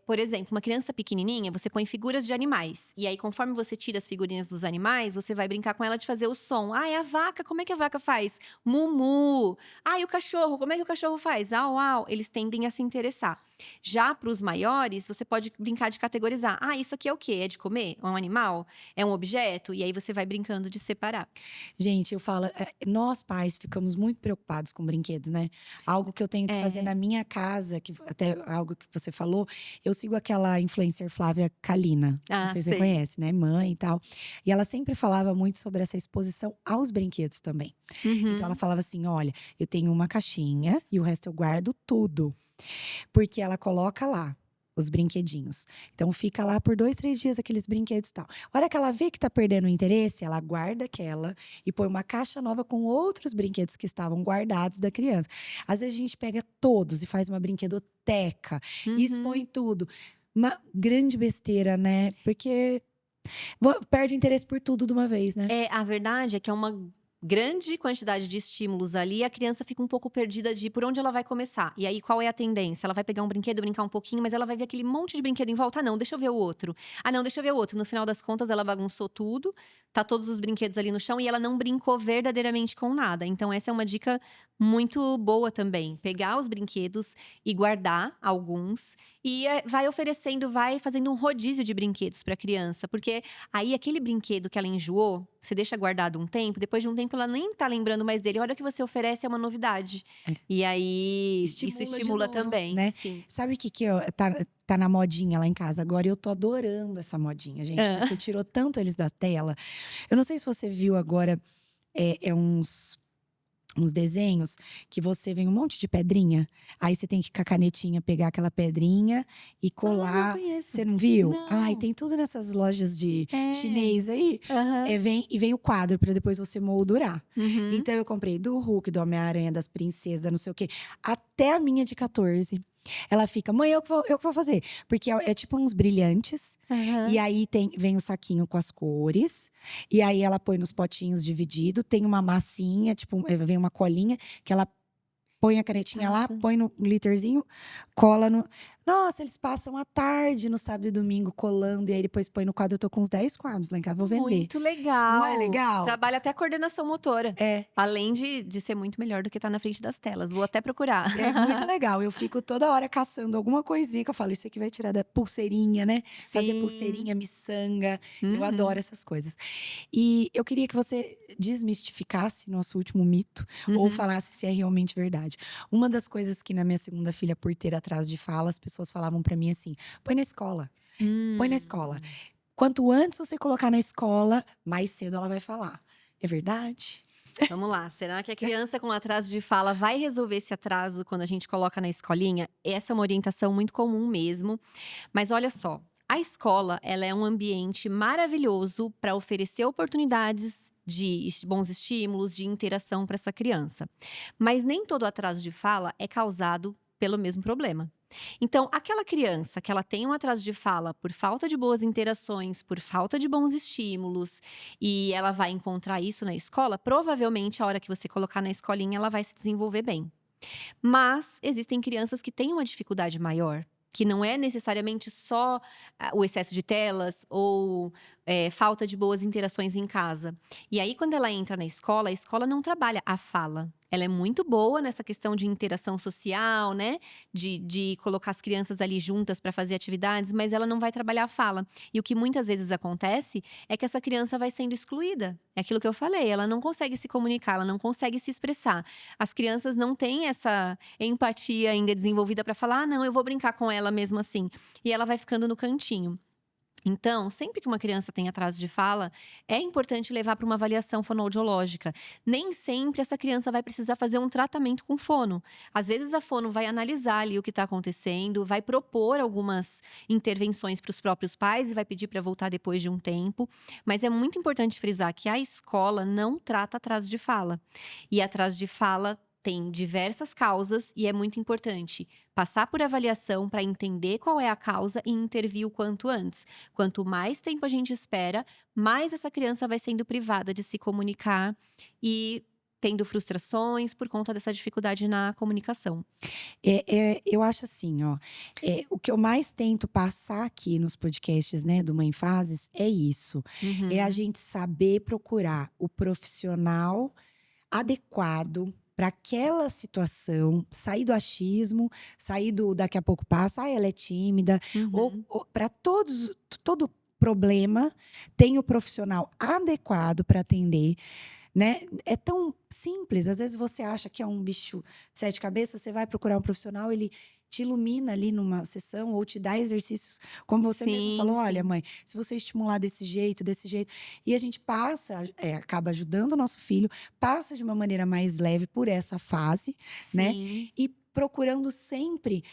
por exemplo, uma criança pequenininha, você põe figuras de animais, e aí conforme você tira as figurinhas dos animais, você vai brincar com ela de fazer o som. "Ai, a vaca, como é que a vaca faz? Mu-mu". "Ai, o cachorro, como é que o cachorro faz? Au, au". Eles tendem a se interessar. Já para os maiores, você pode brincar de categorizar. "Ah, isso aqui é o quê? É de comer? É um animal? É um objeto?". E aí você vai brincando de separar. Gente, eu falo, nós pais ficamos muito preocupados com brinquedos, né? Algo que eu tenho que fazer É. na minha casa, que até algo que você falou, eu sigo aquela influencer Flávia Kalina. Não Ah, sei se você sei. conhece, né? Mãe e tal. E ela sempre falava muito sobre essa exposição aos brinquedos também. Então ela Uhum. falava assim: olha, eu tenho uma caixinha e o resto eu guardo tudo. Porque ela coloca lá os brinquedinhos. Então fica lá por 2, 3 dias aqueles brinquedos e tal. A hora que ela vê que tá perdendo o interesse, ela guarda aquela e põe uma caixa nova com outros brinquedos que estavam guardados da criança. Às vezes a gente pega todos e faz uma brinquedoteca e expõe Uhum. tudo. Uma grande besteira, né? Porque perde interesse por tudo de uma vez, né? A verdade é que é uma grande quantidade de estímulos ali, a criança fica um pouco perdida de por onde ela vai começar. E aí, qual é a tendência? Ela vai pegar um brinquedo, brincar um pouquinho, mas ela vai ver aquele monte de brinquedo em volta. Ah, não, deixa eu ver o outro. Ah, não, deixa eu ver o outro. No final das contas, ela bagunçou tudo, tá todos os brinquedos ali no chão e ela não brincou verdadeiramente com nada. Então, essa é uma dica muito boa também. Pegar os brinquedos e guardar alguns e vai oferecendo, vai fazendo um rodízio de brinquedos para a criança, porque aí aquele brinquedo que ela enjoou, você deixa guardado um tempo, depois de um tempo ela nem tá lembrando mais dele. A hora que você oferece é uma novidade. É. E aí isso Estimula de estimula novo, também. né? Sim. Sabe o que tá na modinha lá em casa agora? Eu tô adorando essa modinha, gente, porque tirou tanto eles da tela. Eu não sei se você viu agora, uns desenhos que você vem um monte de pedrinha, aí você tem que com a canetinha pegar aquela pedrinha e Ah, não colar. conheço. Você não viu? Ai, Não. tem tudo nessas lojas de É. chinês aí. Aham. Vem o quadro pra depois você moldurar. Uhum. Então eu comprei do Hulk, do Homem-Aranha, das princesas, não sei o quê. Até a minha de 14. Ela fica, mãe, eu que vou fazer. Porque é tipo uns brilhantes. Aham. E aí vem o saquinho com as cores. E aí ela põe nos potinhos dividido. Tem uma massinha, tipo, vem uma colinha que ela põe a canetinha lá, Nossa. põe no glitterzinho, cola no. Nossa, eles passam a tarde no sábado e domingo colando. E aí depois põe no quadro. Eu tô com uns 10 quadros lá em casa, vou vender. Muito legal. Não é legal? Trabalha até a coordenação motora. É. Além de ser muito melhor do que estar na frente das telas. Vou até procurar. É muito legal. Eu fico toda hora caçando alguma coisinha que eu falo, isso aqui vai tirar da pulseirinha, né? Fazer Sim. pulseirinha, miçanga. Eu Uhum. adoro essas coisas. E eu queria que você desmistificasse nosso último mito, ou Uhum. falasse se é realmente verdade. Uma das coisas que na minha segunda filha, por ter atraso de fala, as pessoas falavam pra mim assim: põe na escola, põe na escola. Quanto antes você colocar na escola, mais cedo ela vai falar. É verdade? Vamos lá. Será que a criança com atraso de fala vai resolver esse atraso quando a gente coloca na escolinha? Essa é uma orientação muito comum mesmo. Mas olha só, a escola, ela é um ambiente maravilhoso para oferecer oportunidades de bons estímulos, de interação para essa criança. Mas nem todo atraso de fala é causado pelo mesmo problema. Então, aquela criança que ela tem um atraso de fala por falta de boas interações, por falta de bons estímulos, e ela vai encontrar isso na escola, provavelmente a hora que você colocar na escolinha ela vai se desenvolver bem. Mas existem crianças que têm uma dificuldade maior, que não é necessariamente só o excesso de telas ou falta de boas interações em casa. E aí, quando ela entra na escola, a escola não trabalha a fala. Ela é muito boa nessa questão de interação social, né? De colocar as crianças ali juntas para fazer atividades, mas ela não vai trabalhar a fala. E o que muitas vezes acontece é que essa criança vai sendo excluída. É aquilo que eu falei, ela não consegue se comunicar, ela não consegue se expressar. As crianças não têm essa empatia ainda desenvolvida para falar: ah, não, eu vou brincar com ela mesmo assim. E ela vai ficando no cantinho. Então, sempre que uma criança tem atraso de fala, é importante levar para uma avaliação fonoaudiológica. Nem sempre essa criança vai precisar fazer um tratamento com fono. Às vezes a fono vai analisar ali o que está acontecendo, vai propor algumas intervenções para os próprios pais e vai pedir para voltar depois de um tempo. Mas é muito importante frisar que a escola não trata atraso de fala. E atraso de fala tem diversas causas e é muito importante passar por avaliação para entender qual é a causa e intervir o quanto antes. Quanto mais tempo a gente espera, mais essa criança vai sendo privada de se comunicar e tendo frustrações por conta dessa dificuldade na comunicação. Eu acho assim, ó. O que eu mais tento passar aqui nos podcasts, né, do Mãe Fases, é isso. É a Uhum. gente saber procurar o profissional adequado para aquela situação, sair do achismo, sair do daqui a pouco passa, ela é tímida, Uhum. ou para todo problema tem o profissional adequado para atender, né? É tão simples, às vezes você acha que é um bicho de 7 cabeças, você vai procurar um profissional, ele te ilumina ali numa sessão ou te dá exercícios, como você mesmo Sim, falou: olha, sim. mãe, se você estimular desse jeito, e a gente passa, acaba ajudando o nosso filho, passa de uma maneira mais leve por essa fase, né? Sim. E procurando sempre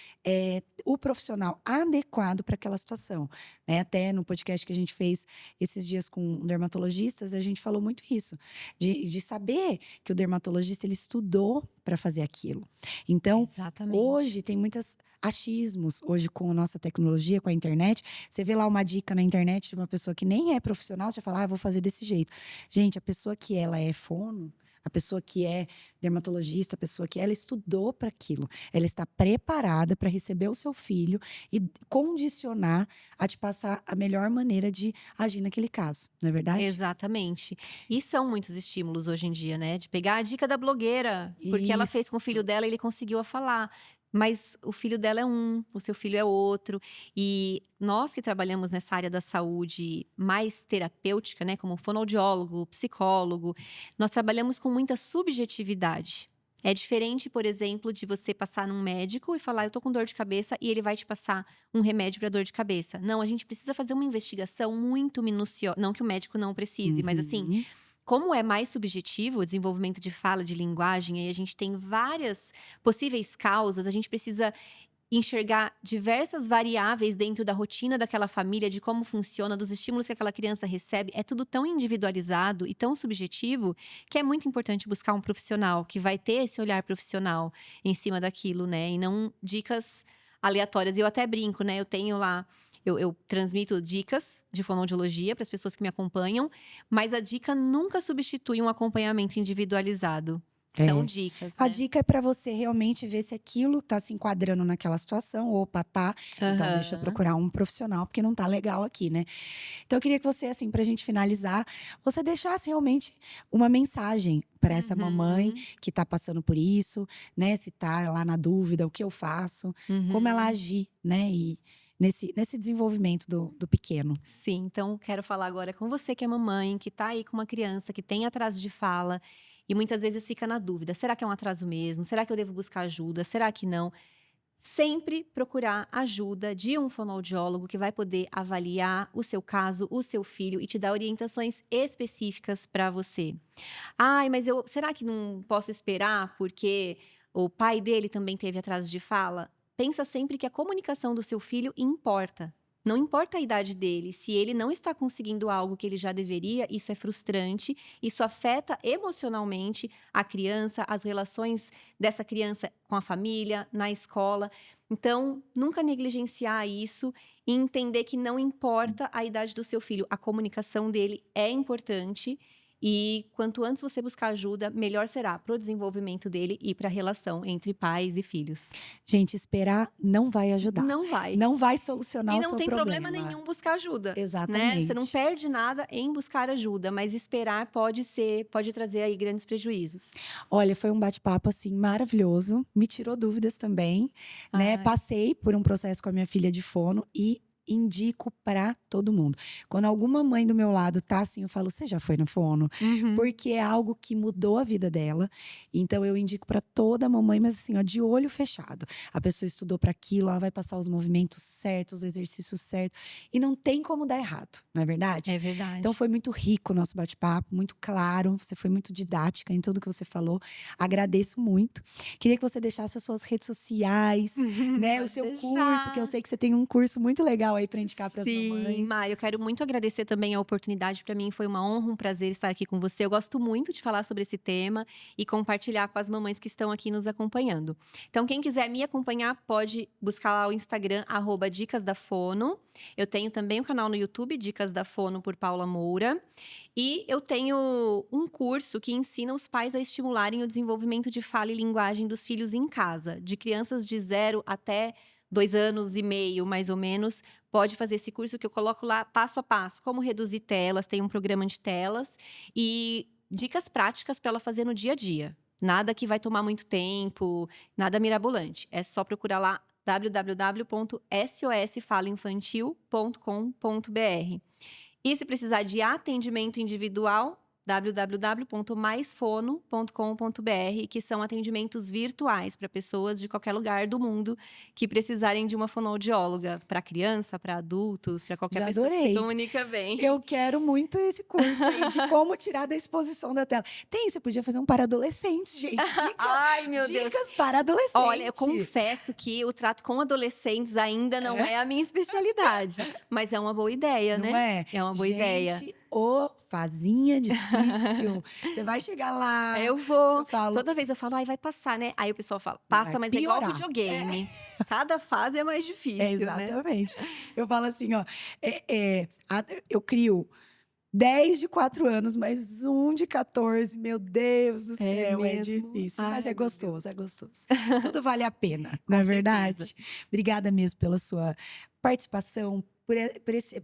o profissional adequado para aquela situação, né? Até no podcast que a gente fez esses dias com dermatologistas, a gente falou muito isso, de saber que o dermatologista ele estudou para fazer aquilo. Então, Exatamente. hoje tem muitos achismos, hoje com a nossa tecnologia, com a internet, você vê lá uma dica na internet de uma pessoa que nem é profissional, você fala, vou fazer desse jeito. Gente, a pessoa que ela é fono, a pessoa que é dermatologista, a pessoa que ela estudou para aquilo, ela está preparada para receber o seu filho e condicionar a te passar a melhor maneira de agir naquele caso, não é verdade? Exatamente. E são muitos estímulos hoje em dia, né? De pegar a dica da blogueira, porque ela fez com o filho Isso. dela e ele conseguiu a falar. Mas o filho dela é um, o seu filho é outro. E nós que trabalhamos nessa área da saúde mais terapêutica, né? Como fonoaudiólogo, psicólogo, nós trabalhamos com muita subjetividade. É diferente, por exemplo, de você passar num médico e falar, eu tô com dor de cabeça, e ele vai te passar um remédio para dor de cabeça. Não, a gente precisa fazer uma investigação muito minuciosa. Não que o médico não precise, mas assim, Uhum. como é mais subjetivo o desenvolvimento de fala, de linguagem, e a gente tem várias possíveis causas, a gente precisa enxergar diversas variáveis dentro da rotina daquela família, de como funciona, dos estímulos que aquela criança recebe. É tudo tão individualizado e tão subjetivo que é muito importante buscar um profissional que vai ter esse olhar profissional em cima daquilo, né? E não dicas aleatórias. E eu até brinco, né? Eu tenho lá. Eu transmito dicas de fonoaudiologia para as pessoas que me acompanham, mas a dica nunca substitui um acompanhamento individualizado. São É. dicas, A né? dica é para você realmente ver se aquilo tá se enquadrando naquela situação. Opa, tá. Então deixa eu Aham. procurar um profissional, porque não tá legal aqui, né? Então eu queria que você, assim, pra gente finalizar, você deixasse realmente uma mensagem para essa mamãe Uhum. que tá passando por isso, né? Se tá lá na dúvida, o que eu faço, como ela Uhum. agir, né? E nesse desenvolvimento do pequeno. Sim, então quero falar agora com você que é mamãe, que tá aí com uma criança que tem atraso de fala e muitas vezes fica na dúvida: será que é um atraso mesmo? Será que eu devo buscar ajuda? Será que não? Sempre procurar ajuda de um fonoaudiólogo que vai poder avaliar o seu caso, o seu filho e te dar orientações específicas para você. Ai, mas será que não posso esperar porque o pai dele também teve atraso de fala? Pensa sempre que a comunicação do seu filho importa. Não importa a idade dele, se ele não está conseguindo algo que ele já deveria, isso é frustrante, isso afeta emocionalmente a criança, as relações dessa criança com a família, na escola. Então, nunca negligenciar isso e entender que não importa a idade do seu filho, a comunicação dele é importante. E quanto antes você buscar ajuda, melhor será para o desenvolvimento dele e para a relação entre pais e filhos. Gente, esperar não vai ajudar. Não vai. Não vai solucionar E o não seu tem problema problema. nenhum buscar ajuda, né? Você não Exatamente. perde nada em buscar ajuda, mas esperar pode trazer aí grandes prejuízos. Olha, foi um bate-papo, assim, maravilhoso. Me tirou dúvidas também, né. Ai. Passei por um processo com a minha filha de fono e indico pra todo mundo. Quando alguma mãe do meu lado tá assim, eu falo: "Você já foi no fono?". Uhum. Porque é algo que mudou a vida dela. Então eu indico pra toda mamãe, mas assim, ó, de olho fechado. A pessoa estudou pra aquilo, ela vai passar os movimentos certos, o exercício certo, e não tem como dar errado, não é verdade? É Então verdade. foi muito rico o nosso bate-papo, muito claro, você foi muito didática em tudo que você falou. Agradeço muito. Queria que você deixasse as suas redes sociais, né, o Pode seu curso, que eu deixar. sei que você tem um curso muito legal aí para indicar para as Sim, mamães. Mai, eu quero muito agradecer também a oportunidade. Para mim foi uma honra, um prazer estar aqui com você. Eu gosto muito de falar sobre esse tema e compartilhar com as mamães que estão aqui nos acompanhando. Então, quem quiser me acompanhar, pode buscar lá o Instagram, @Dicas da Fono. Eu tenho também o canal no YouTube, Dicas da Fono por Paula Moura. E eu tenho um curso que ensina os pais a estimularem o desenvolvimento de fala e linguagem dos filhos em casa, de crianças de 0 até 2 anos e meio, mais ou menos. Pode fazer esse curso que eu coloco lá passo a passo, como reduzir telas, tem um programa de telas e dicas práticas para ela fazer no dia a dia. Nada que vai tomar muito tempo, nada mirabolante. É só procurar lá www.sosfalainfantil.com.br. E se precisar de atendimento individual, www.maisfono.com.br, que são atendimentos virtuais para pessoas de qualquer lugar do mundo que precisarem de uma fonoaudióloga, para criança, para adultos, para qualquer Já pessoa que se adorei. comunica bem. Eu quero muito esse curso aí de como tirar da exposição da tela. Você podia fazer um para adolescentes, gente. Ai, meu Deus. Dicas para adolescentes. Olha, eu confesso que o trato com adolescentes ainda não é a minha especialidade, mas é uma boa ideia, Não né? é? É uma boa ideia. Ô, fazinha difícil. Você vai chegar lá. Eu vou. Eu falo, Toda vez eu falo, ai, vai passar, né? Aí o pessoal fala, passa, Vai mas é igual piorar. videogame. Cada fase é mais difícil, né? exatamente. Eu falo assim, ó. Eu crio 10 de 4 anos, mas um de 14. Meu Deus do céu, é mesmo? difícil. Mas Ai, é meu gostoso, é gostoso. Tudo vale a pena, Com não é certeza. verdade? Obrigada mesmo pela sua participação,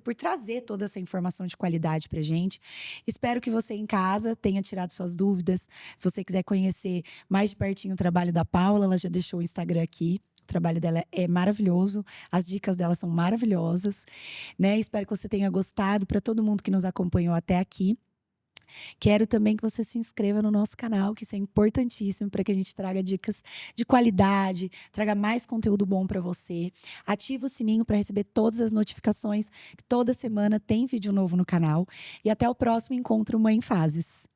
por trazer toda essa informação de qualidade pra gente. Espero que você em casa tenha tirado suas dúvidas. Se você quiser conhecer mais de pertinho o trabalho da Paula, ela já deixou o Instagram aqui. O trabalho dela é maravilhoso, as dicas dela são maravilhosas, né? Espero que você tenha gostado. Para todo mundo que nos acompanhou até aqui, quero também que você se inscreva no nosso canal, que isso é importantíssimo para que a gente traga dicas de qualidade, traga mais conteúdo bom para você. Ativa o sininho para receber todas as notificações, que toda semana tem vídeo novo no canal. E até o próximo encontro Mãe em Fases.